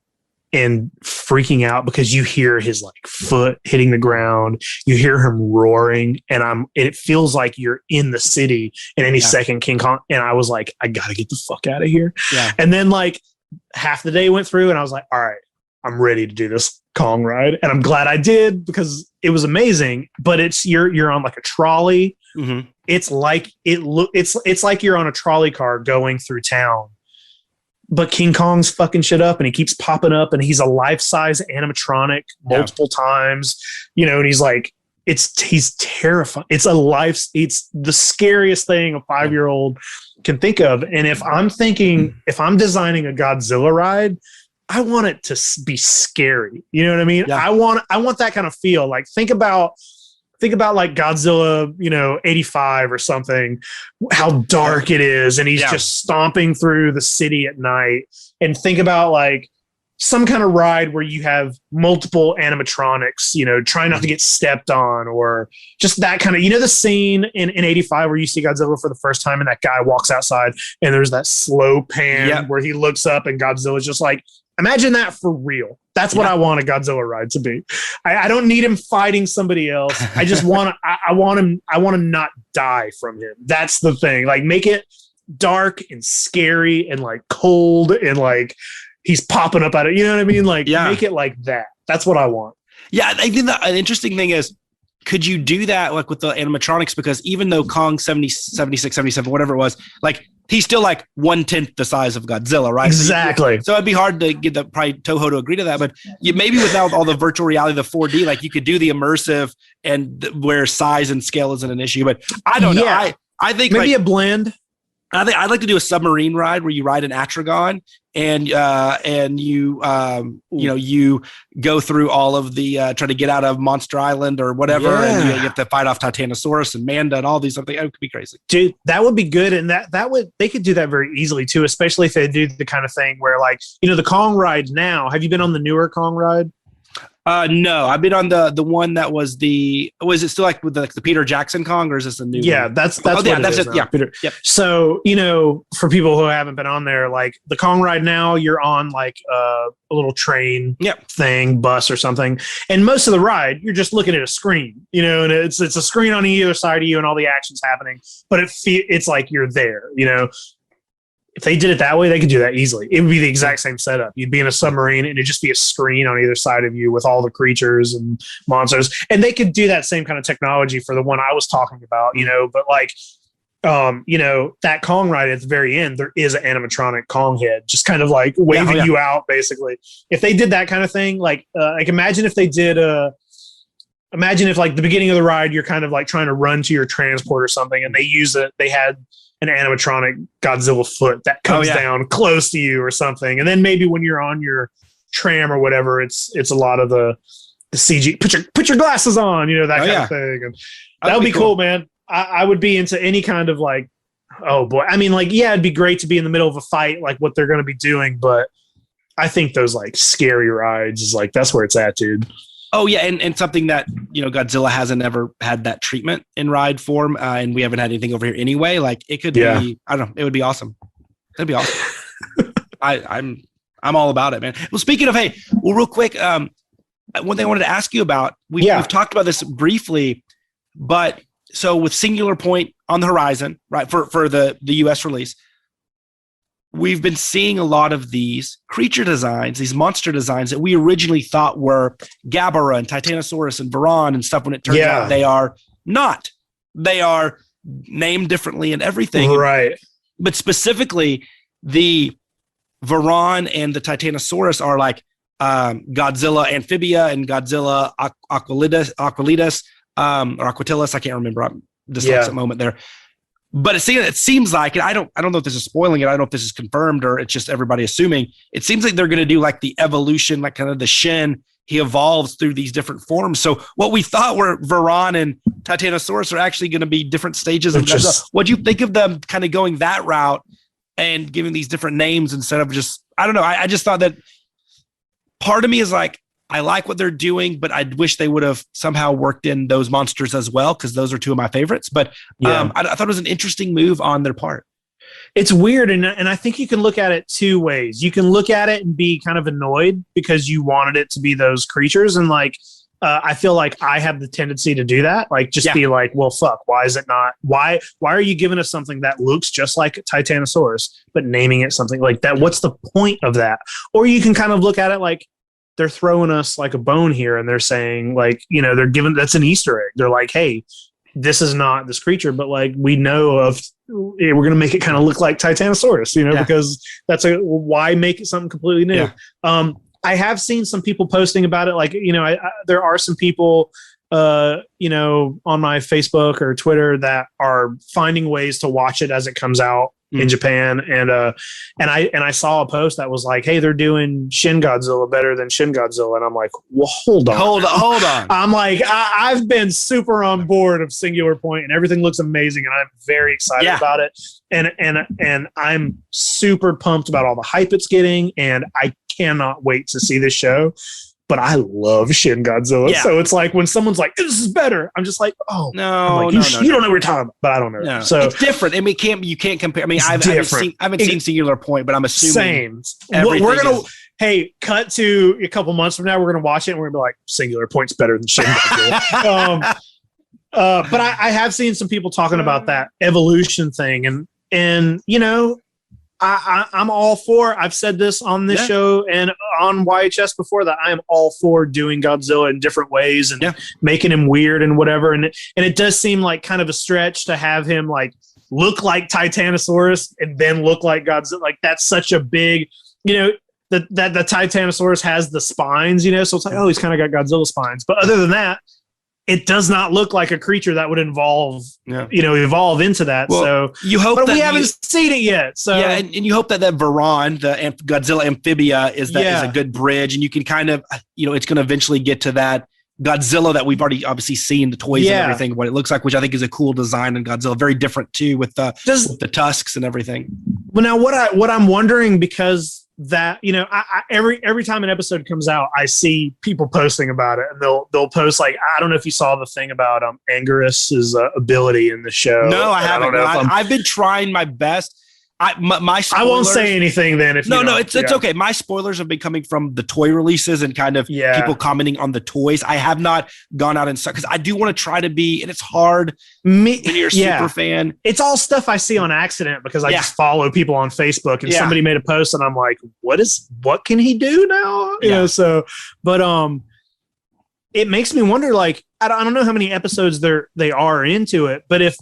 and freaking out because you hear his like foot hitting the ground, you hear him roaring, and it feels like you're in the city in any second, King Kong. And I was like, I gotta get the fuck out of here. Yeah. And then like half the day went through and I was like, all right, I'm ready to do this Kong ride. And I'm glad I did, because it was amazing. But it's you're on like a trolley. Mm-hmm. It's like it's like you're on a trolley car going through town. But King Kong's fucking shit up, and he keeps popping up, and he's a life-size animatronic multiple times, and he's like, he's terrifying. It's the scariest thing a 5-year-old can think of. And if I'm designing a Godzilla ride, I want it to be scary. You know what I mean? Yeah. I want that kind of feel. Like think about like Godzilla, 85 or something, how dark it is. And he's just stomping through the city at night. And think about like some kind of ride where you have multiple animatronics, trying not to get stepped on, or just that kind of, the scene in 85 where you see Godzilla for the first time and that guy walks outside and there's that slow pan where he looks up and Godzilla's just like, imagine that for real. That's what I want a Godzilla ride to be. I don't need him fighting somebody else. I just want to not die from him. That's the thing. Like make it dark and scary and like cold and like he's popping up out of, you know what I mean? Like make it like that. That's what I want. Yeah. I think an interesting thing is could you do that like with the animatronics? Because even though Kong 76, 77, whatever it was, like he's still like 1/10 the size of Godzilla, right? Exactly. So it'd be hard to get probably Toho to agree to that, but maybe without all the virtual reality, the 4D, like you could do the immersive and where size and scale isn't an issue. But I don't know. I think maybe a blend. I think I'd like to do a submarine ride where you ride an Atragon and you go through all of the try to get out of Monster Island or whatever, and you have to fight off Titanosaurus and Manda and all these other things. It could be crazy, dude. That would be good, and they could do that very easily too, especially if they do the kind of thing where like the Kong ride now. Have you been on the newer Kong ride? No, I've been on the one that was was it still like with the Peter Jackson Kong, or is this a new one? That's Peter. Yep. So, for people who haven't been on there, like the Kong ride now, you're on like a little train thing, bus or something. And most of the ride, you're just looking at a screen, and it's a screen on either side of you and all the action's happening, but it's like you're there, If they did it that way, they could do that easily. It would be the exact same setup. You'd be in a submarine and it'd just be a screen on either side of you with all the creatures and monsters. And they could do that same kind of technology for the one I was talking about, but like, that Kong ride at the very end, there is an animatronic Kong head just kind of like waving you out, basically. If they did that kind of thing, like imagine if they did imagine if like the beginning of the ride, you're kind of like trying to run to your transport or something and they had an animatronic Godzilla foot that comes down close to you or something. And then maybe when you're on your tram or whatever, it's a lot of the CG, put your glasses on, that kind of thing. And that would be cool, man. I would be into any kind of like, oh boy. I mean, like, it'd be great to be in the middle of a fight, like what they're going to be doing. But I think those like scary rides is like, that's where it's at, dude. Oh yeah, and something that Godzilla hasn't ever had that treatment in ride form, and we haven't had anything over here anyway. Like it could be, I don't know, it would be awesome. That'd be awesome. I'm all about it, man. Well, speaking of, real quick, one thing I wanted to ask you about, we've talked about this briefly, but so with Singular Point on the horizon, right, for the US release, we've been seeing a lot of these creature designs, these monster designs that we originally thought were Gabara and Titanosaurus and Varan and stuff, when it turns out they are not. They are named differently and everything. Right. But specifically, the Varan and the Titanosaurus are like Godzilla Amphibia and Godzilla Aquilitas, or Aquatilis. I can't remember. I'm dyslexic at moment there. But it seems like, and I don't know if this is spoiling it. I don't know if this is confirmed or it's just everybody assuming. It seems like they're going to do like the evolution, like kind of the Shin. He evolves through these different forms. So what we thought were Varan and Titanosaurus are actually going to be different stages of Godzilla. What do you think of them kind of going that route and giving these different names instead of just, I don't know. I just thought that part of me is like, I like what they're doing, but I wish they would have somehow worked in those monsters as well, because those are two of my favorites. But I thought it was an interesting move on their part. It's weird, and I think you can look at it two ways. You can look at it and be kind of annoyed because you wanted it to be those creatures, and like I feel like I have the tendency to do that. Like just be like, well, fuck, why is it not? Why are you giving us something that looks just like a Titanosaurus, but naming it something like that? What's the point of that? Or you can kind of look at it like, they're throwing us like a bone here, and they're saying like, they're giving, that's an Easter egg. They're like, hey, this is not this creature, but like we know of, we're going to make it kind of look like Titanosaurus, because that's why make it something completely new. I have seen some people posting about it. Like, there are some people, on my Facebook or Twitter that are finding ways to watch it as it comes out in Japan. And I saw a post that was like, hey, they're doing Shin Godzilla better than Shin Godzilla. And I'm like, well, hold on. I'm like, I've been super on board of Singular Point and everything looks amazing. And I'm very excited about it. And I'm super pumped about all the hype it's getting. And I cannot wait to see this show. But I love Shin Godzilla. Yeah. So it's like when someone's like, this is better, I'm just like, oh, no, like, you don't know what you're talking about, but I don't know. No. So it's different. I mean, you can't compare. I mean, I haven't seen Singular Point, but I'm assuming same. We're going to, cut to a couple months from now, we're going to watch it and we're going to be like, Singular Point's better than Shin Godzilla. But I have seen some people talking about that evolution thing and I'm all for. I've said this on this show and on YHS before that I am all for doing Godzilla in different ways and making him weird and whatever. And it does seem like kind of a stretch to have him like look like Titanosaurus and then look like Godzilla. Like that's such a big, that the Titanosaurus has the spines, so it's like, oh, he's kind of got Godzilla spines. But other than that, it does not look like a creature that would evolve into that. Well, so you hope, but we haven't seen it yet. So and you hope that Varan, the Godzilla amphibia, is a good bridge, and you can kind of, it's going to eventually get to that Godzilla that we've already obviously seen the toys and everything, what it looks like, which I think is a cool design in Godzilla, very different too with the tusks and everything. Well, now what I'm wondering, because that I every time an episode comes out, I see people posting about it, and they'll post like, I don't know if you saw the thing about Anguirus's ability in the show. No, I haven't. I've been trying my best. My spoilers, I won't say anything then. If it's okay. My spoilers have been coming from the toy releases and kind of people commenting on the toys. I have not gone out and stuff because I do want to try to be, and it's hard when you're a super fan. It's all stuff I see on accident because I just follow people on Facebook and somebody made a post and I'm like, what can he do now? But it makes me wonder, like, I don't know how many episodes they are into it, but if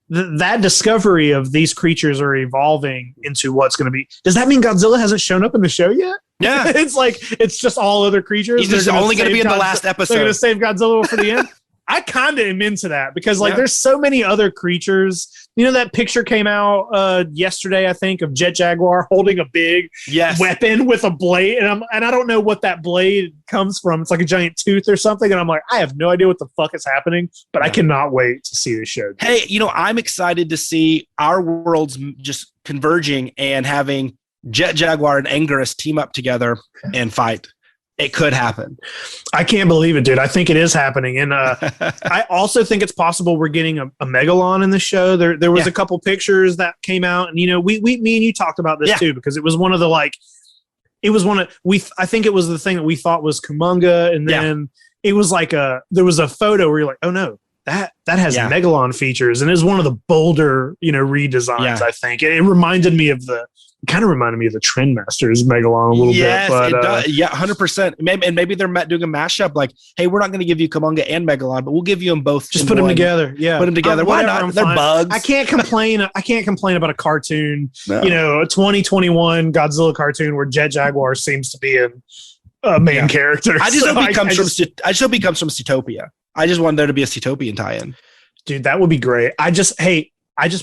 that discovery of these creatures are evolving into what's going to be, does that mean Godzilla hasn't shown up in the show yet? Yeah. It's like, it's just all other creatures. He's just only going to be in the last episode. They're going to save Godzilla for the end. I kind of am into that because there's so many other creatures. That picture came out yesterday, I think, of Jet Jaguar holding a big weapon with a blade. And I don't know what that blade comes from. It's like a giant tooth or something. And I'm like, I have no idea what the fuck is happening, but I cannot wait to see the show. Hey, I'm excited to see our worlds just converging and having Jet Jaguar and Anguirus team up together and fight. It could happen. I can't believe it, dude. I think it is happening. And I also think it's possible we're getting a Megalon in the show. There was a couple pictures that came out, and me and you talked about this too, because it was one of the I think it was the thing that we thought was Kumonga, and then it was like there was a photo where you're like, oh no, that has Megalon features, and it was one of the bolder, redesigns. I think it reminded me of the Trendmasters Megalon a little bit. But, it does. 100%. Maybe they're doing a mashup. Like, hey, we're not going to give you Kumonga and Megalon, but we'll give you them both. Just put them together. Yeah, put them together. Why not? They're bugs. I can't complain. about a cartoon. A 2021 Godzilla cartoon where Jet Jaguar seems to be a main character. I just hope he comes from Zootopia. I just want there to be a Zootopian tie-in. Dude, that would be great. I just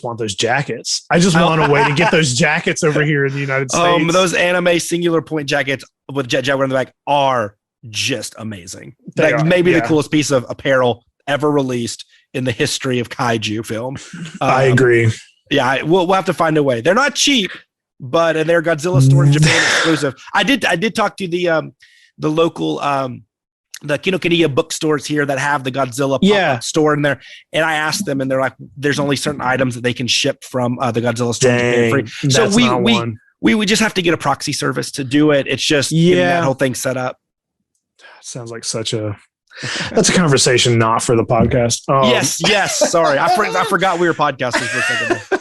want those jackets. I just want a way to get those jackets over here in the United States. Those anime singular point jackets with Jet Jaguar in the back are just amazing. Maybe the coolest piece of apparel ever released in the history of kaiju film. I agree. Yeah, we'll have to find a way. They're not cheap, but they're Godzilla store in Japan exclusive. I did talk to the local the Kinokuniya bookstores here that have the Godzilla pop-up store in there. And I asked them, and they're like, there's only certain items that they can ship from the Godzilla store. Dang, so we would just have to get a proxy service to do it. It's just getting that whole thing set up. Sounds like that's a conversation not for the podcast. Yes. Sorry. I forgot we were podcasting for a second.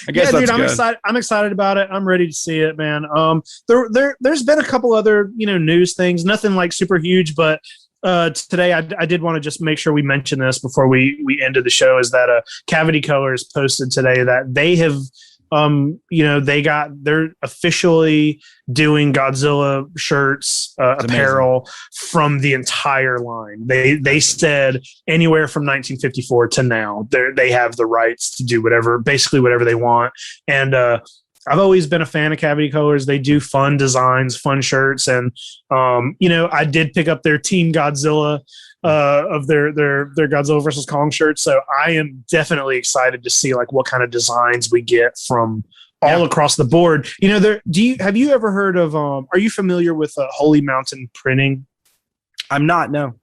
I guess that's good. I'm excited about it. I'm ready to see it, man. There's been a couple other, news things, nothing like super huge, but today I did want to just make sure we mention this before we ended the show, is that Cavity Colors posted today that they have they're officially doing Godzilla shirts, apparel from the entire line. They said anywhere from 1954 to now, they have the rights to do basically whatever they want. And I've always been a fan of Cavity Colors. They do fun designs, fun shirts, and I did pick up their Team Godzilla of their Godzilla versus Kong shirts. So I am definitely excited to see like what kind of designs we get from all across the board. Have you ever heard of are you familiar with Holy Mountain Printing? I'm not, no.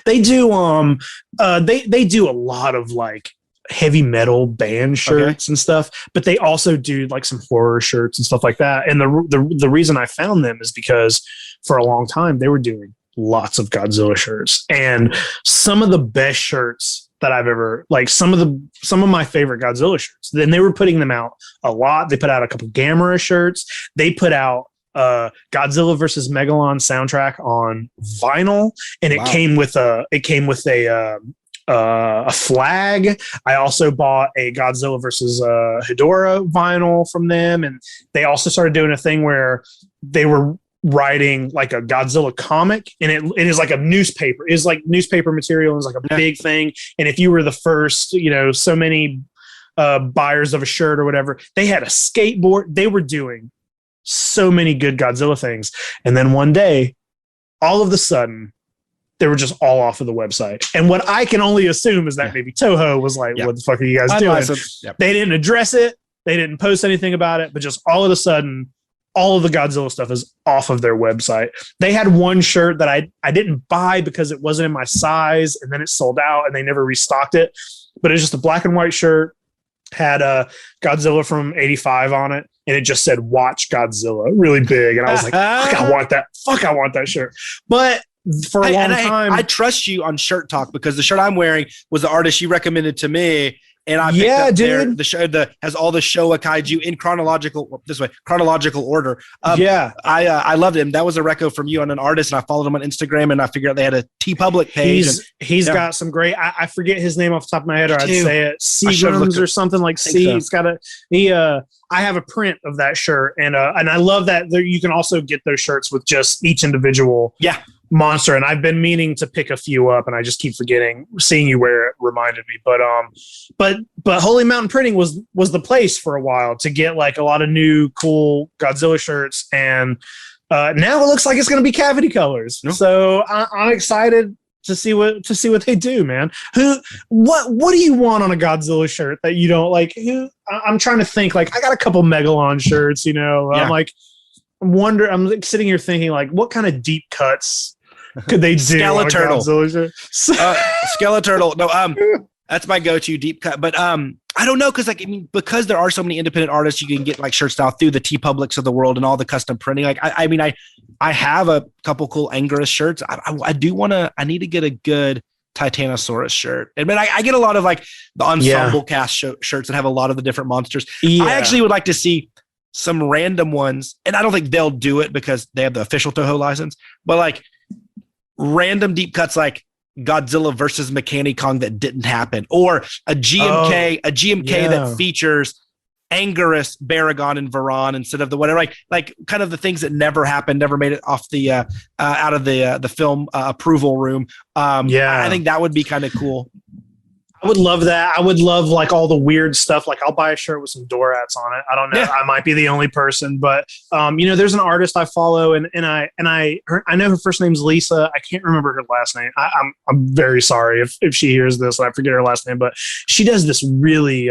They do they do a lot of like heavy metal band shirts and stuff, but they also do like some horror shirts and stuff like that. And the reason I found them is because for a long time they were doing lots of Godzilla shirts, and some of the best shirts that I've ever like. Some of my favorite Godzilla shirts. Then they were putting them out a lot. They put out a couple Gamera shirts. They put out Godzilla versus Megalon soundtrack on vinyl, and it came with a flag. I also bought a Godzilla versus Hedorah vinyl from them, and they also started doing a thing where they were writing like a Godzilla comic, and it is like a newspaper. It's like newspaper material. It's like a big thing, and if you were the first, so many buyers of a shirt or whatever, they had a skateboard. They were doing so many good Godzilla things, and then one day, all of a sudden, they were just all off of the website. And what I can only assume is that maybe Toho was like, what the fuck are you guys doing? They didn't address it. They didn't post anything about it, but just all of a sudden, all of the Godzilla stuff is off of their website. They had one shirt that I didn't buy because it wasn't in my size, and then it sold out and they never restocked it. But it's just a black and white shirt, had a Godzilla from 85 on it, and it just said "Watch Godzilla" really big. And I was like, fuck, I want that. Fuck, I want that shirt. But for a long time, I trust you on Shirt Talk, because the shirt I'm wearing was the artist you recommended to me, and I picked up the show has all the Showa Kaiju in chronological order. I loved him. That was a reco from you on an artist, and I followed him on Instagram, and I figured out they had a TeePublic page. He's got some great. I forget his name off the top of my head, or I'd say it Seagrams or something like C. So. It's got I have a print of that shirt, and I love that you can also get those shirts with just each individual monster, and I've been meaning to pick a few up, and I just keep forgetting. Seeing you wear it reminded me, but Holy Mountain Printing was the place for a while to get like a lot of new cool Godzilla shirts, and now it looks like it's going to be Cavity Colors. So I'm excited to see what they do, man. What do you want on a Godzilla shirt that you don't like? I'm trying to think. Like, I got a couple Megalon shirts, I'm sitting here thinking, like, what kind of deep cuts could they do? Skeleturtle. Skeleturtle. No, that's my go-to deep cut. But I don't know, because there are so many independent artists, you can get like shirts now through the TeePublics of the world and all the custom printing. Like, I have a couple cool Anguirus shirts. I need to get a good Titanosaurus shirt. And I get a lot of like the ensemble cast shirts that have a lot of the different monsters. I actually would like to see some random ones, and I don't think they'll do it because they have the official Toho license, but like random deep cuts like Godzilla versus Mechanicon that didn't happen, or a GMK that features Anguirus, Baragon, and Varan instead of the whatever, like kind of the things that never happened, never made it off the out of the film approval room. I think that would be kind of cool. I would love that. I would love like all the weird stuff. Like, I'll buy a shirt with some Dorats on it. I don't know. Yeah. I might be the only person, but there's an artist I follow, and I know her first name's Lisa. I can't remember her last name. I'm very sorry if she hears this and I forget her last name, but she does this really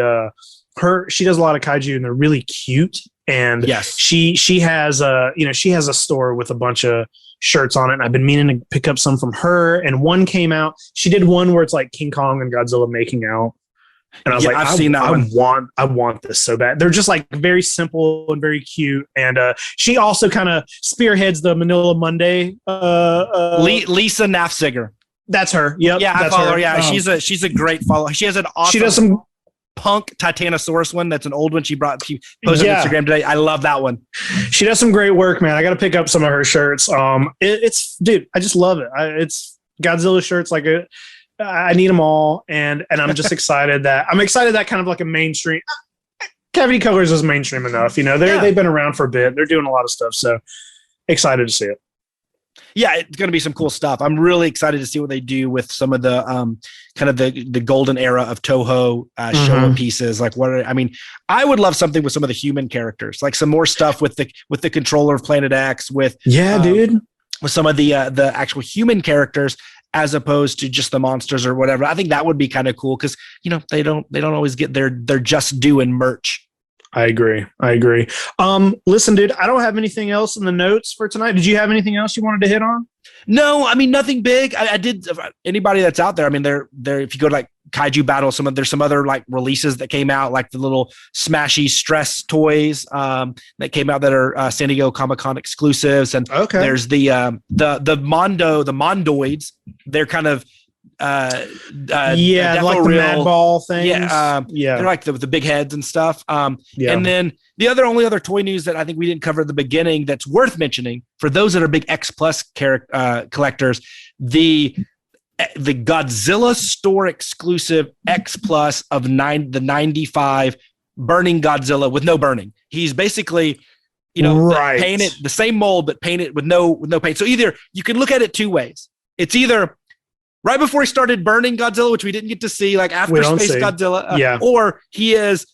she does a lot of kaiju, and they're really cute. And she has a store with a bunch of shirts on it, and I've been meaning to pick up some from her. And one came out. She did one where it's like King Kong and Godzilla making out, and I was like, I've seen that one. I want this so bad. They're just like very simple and very cute. And she also kind of spearheads the Manila Monday. Lisa Nafziger. That's her. Yep. Yeah, I follow her. Yeah, she's a great follower. She has an awesome. She does some punk Titanosaurus one. That's an old one she posted on Instagram today. I love that one. She does some great work, man. I got to pick up some of her shirts. It's dude, I just love it. It's Godzilla shirts. Like, I need them all, and I'm just excited that kind of like a mainstream. Cavity Colors is mainstream enough. They've been around for a bit. They're doing a lot of stuff, so excited to see it. Yeah, it's going to be some cool stuff. I'm really excited to see what they do with some of the kind of the golden era of Toho Showa pieces. Like, I would love something with some of the human characters, like some more stuff with the controller of Planet X, with some of the actual human characters, as opposed to just the monsters or whatever. I think that would be kind of cool, because they don't always get their just due in merch. I agree. Listen, dude, I don't have anything else in the notes for tonight. Did you have anything else you wanted to hit on? No, nothing big. I did. Anybody that's out there, they're if you go to like Kaiju Battle, there's some other like releases that came out, like the little smashy stress toys that came out that are San Diego Comic-Con exclusives. And there's the Mondoids. They're kind of Yeah, like the mad ball things. Yeah, they're like the big heads and stuff. And then the only other toy news that I think we didn't cover at the beginning that's worth mentioning for those that are big X Plus collectors, the Godzilla store exclusive X Plus of the 95 burning Godzilla with no burning. He's basically, painted the same mold but painted with no paint. So either you can look at it two ways. It's either right before he started burning Godzilla, which we didn't get to see, like after Space Godzilla, or he is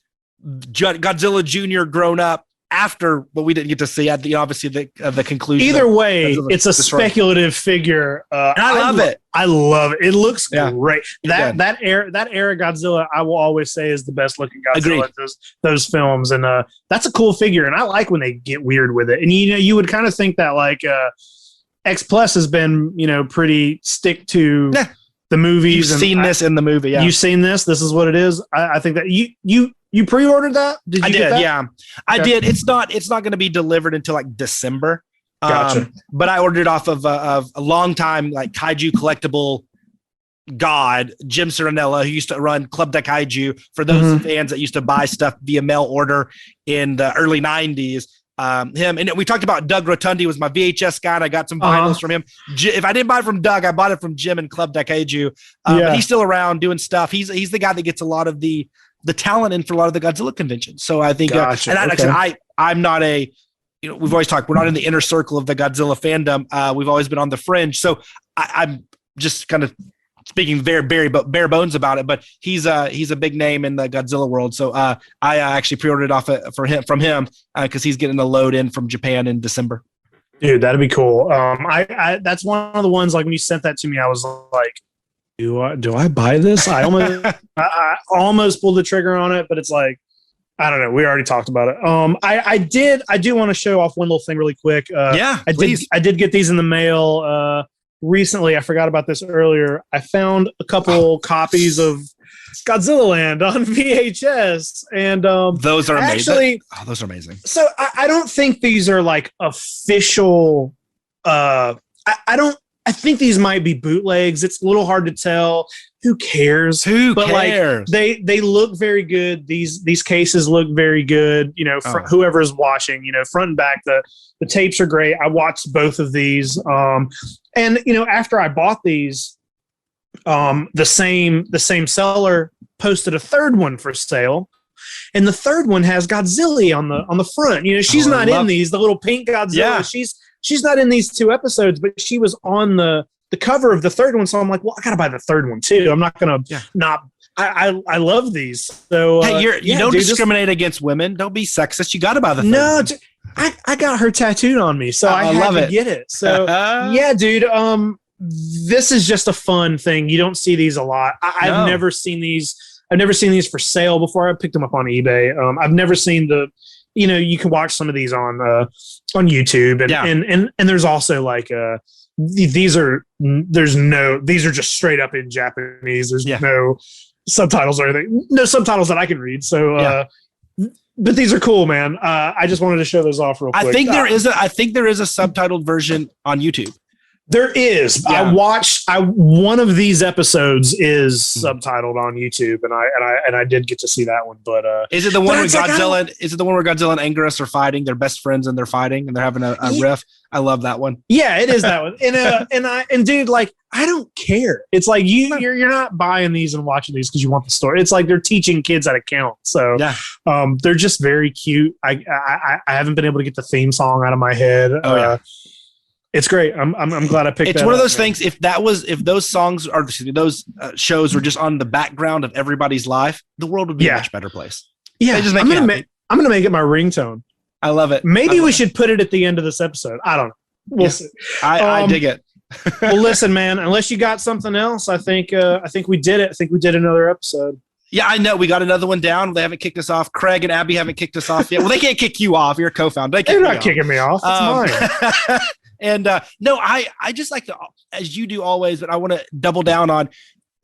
Godzilla Jr. grown up after what we didn't get to see at the obviously the conclusion. Either way, it's a speculative figure. And I love it. I love it. It looks great. That era Godzilla, I will always say, is the best looking Godzilla. Those films, and that's a cool figure. And I like when they get weird with it. And you would kind of think that like X Plus has been pretty stick to the movies. You've seen this in the movie. Yeah, you've seen this. This is what it is. I think that you pre-ordered that? I did. Yeah, I did. It's not going to be delivered until like December. Gotcha. But I ordered it off of a long time like Kaiju collectible god, Jim Serenella, who used to run Club de Kaiju. For those fans that used to buy stuff via mail order in the early 90s. Him, and we talked about Doug Rotundi was my VHS guy, and I got some vinyls from him. If I didn't buy it from Doug, I bought it from Jim and Club de Kaiju. But he's still around doing stuff. He's the guy that gets a lot of the talent in for a lot of the Godzilla conventions. So I think, I'm not we've always talked, we're not in the inner circle of the Godzilla fandom. We've always been on the fringe. So I'm just kind of speaking bare bones about it, but he's a big name in the Godzilla world. So I actually pre-ordered it from him because he's getting a load in from Japan in December. Dude, that'd be cool. I that's one of the ones, like when you sent that to me, I was like, do I buy this? I almost pulled the trigger on it, but it's like, I don't know. We already talked about it. I do want to show off one little thing really quick. Please. I did get these in the mail recently. I forgot about this earlier. I found a couple copies of Godzilla Land on VHS, and those are amazing. Actually, those are amazing. So I don't think these are like official. I think these might be bootlegs. It's a little hard to tell. Who cares? Cares? Like, they look very good. These cases look very good. Whoever's watching, front and back, the tapes are great. I watched both of these. And after I bought these, the same seller posted a third one for sale. And the third one has Godzilla on the front. She's not in these, the little pink Godzilla. Yeah. She's not in these two episodes, but she was on the cover of the third one. So I'm like, well, I gotta buy the third one too. I'm not gonna not. I love these. So hey, you don't discriminate against women. Don't be sexist. You gotta buy the third one. I got her tattooed on me, so I had to get it. So yeah, dude. This is just a fun thing. You don't see these a lot. I've never seen these. I've never seen these for sale before. I picked them up on eBay. I've never seen you can watch some of these on YouTube, and there's also like these are just straight up in Japanese. There's no subtitles or anything. No subtitles that I can read. So, but these are cool, man. I just wanted to show those off real quick. I think there is a subtitled version on YouTube. There is. Yeah. One of these episodes is subtitled on YouTube, and I did get to see that one. But is it the one where Godzilla? Is it the one where Godzilla and Anguirus are fighting? They're best friends and they're fighting and they're having a riff. I love that one. Yeah, it is that one. And dude, like, I don't care. It's like you're not buying these and watching these because you want the story. It's like they're teaching kids how to count. So they're just very cute. I haven't been able to get the theme song out of my head. It's great. I'm glad I picked it. It's one of those things. If those songs are, those shows were just on the background of everybody's life, the world would be a much better place. Yeah, I'm gonna make it my ringtone. I love it. Maybe we should put it at the end of this episode. I don't know. We'll see. I dig it. Well, listen, man. Unless you got something else, I think we did it. I think we did another episode. Yeah, I know. We got another one down. They haven't kicked us off. Craig and Abby haven't kicked us off yet. Well, they can't kick you off. You're a co-founder. They're not kicking me off. It's mine. And no, I just like to, as you do always, but I want to double down on,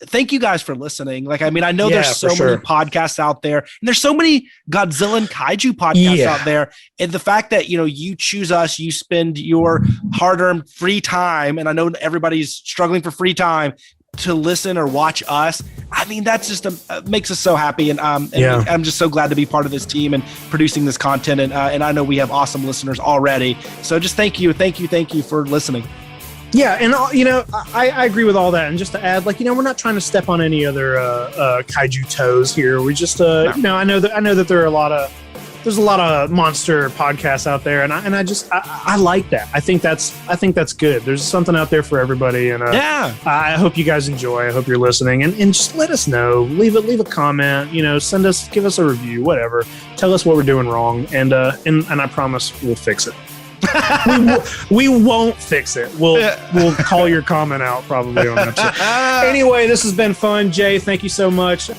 thank you guys for listening. Like, I mean, I know there's so many podcasts out there, and there's so many Godzilla and Kaiju podcasts out there. And the fact that, you choose us, you spend your hard-earned free time, and I know everybody's struggling for free time, to listen or watch us, I mean, that's just makes us so happy. And Yeah. I'm just so glad to be part of this team and producing this content. And I know we have awesome listeners already. So just thank you for listening. Yeah, and I agree with all that. And just to add, we're not trying to step on any other kaiju toes here. We just, I know that there's a lot of monster podcasts out there, and I like that. I think that's good. There's something out there for everybody, and I hope you guys enjoy. I hope you're listening, and just let us know. Leave a comment. Give us a review, whatever. Tell us what we're doing wrong, and I promise we'll fix it. we won't fix it. We'll call your comment out probably on an episode. Anyway, this has been fun. Jay, thank you so much.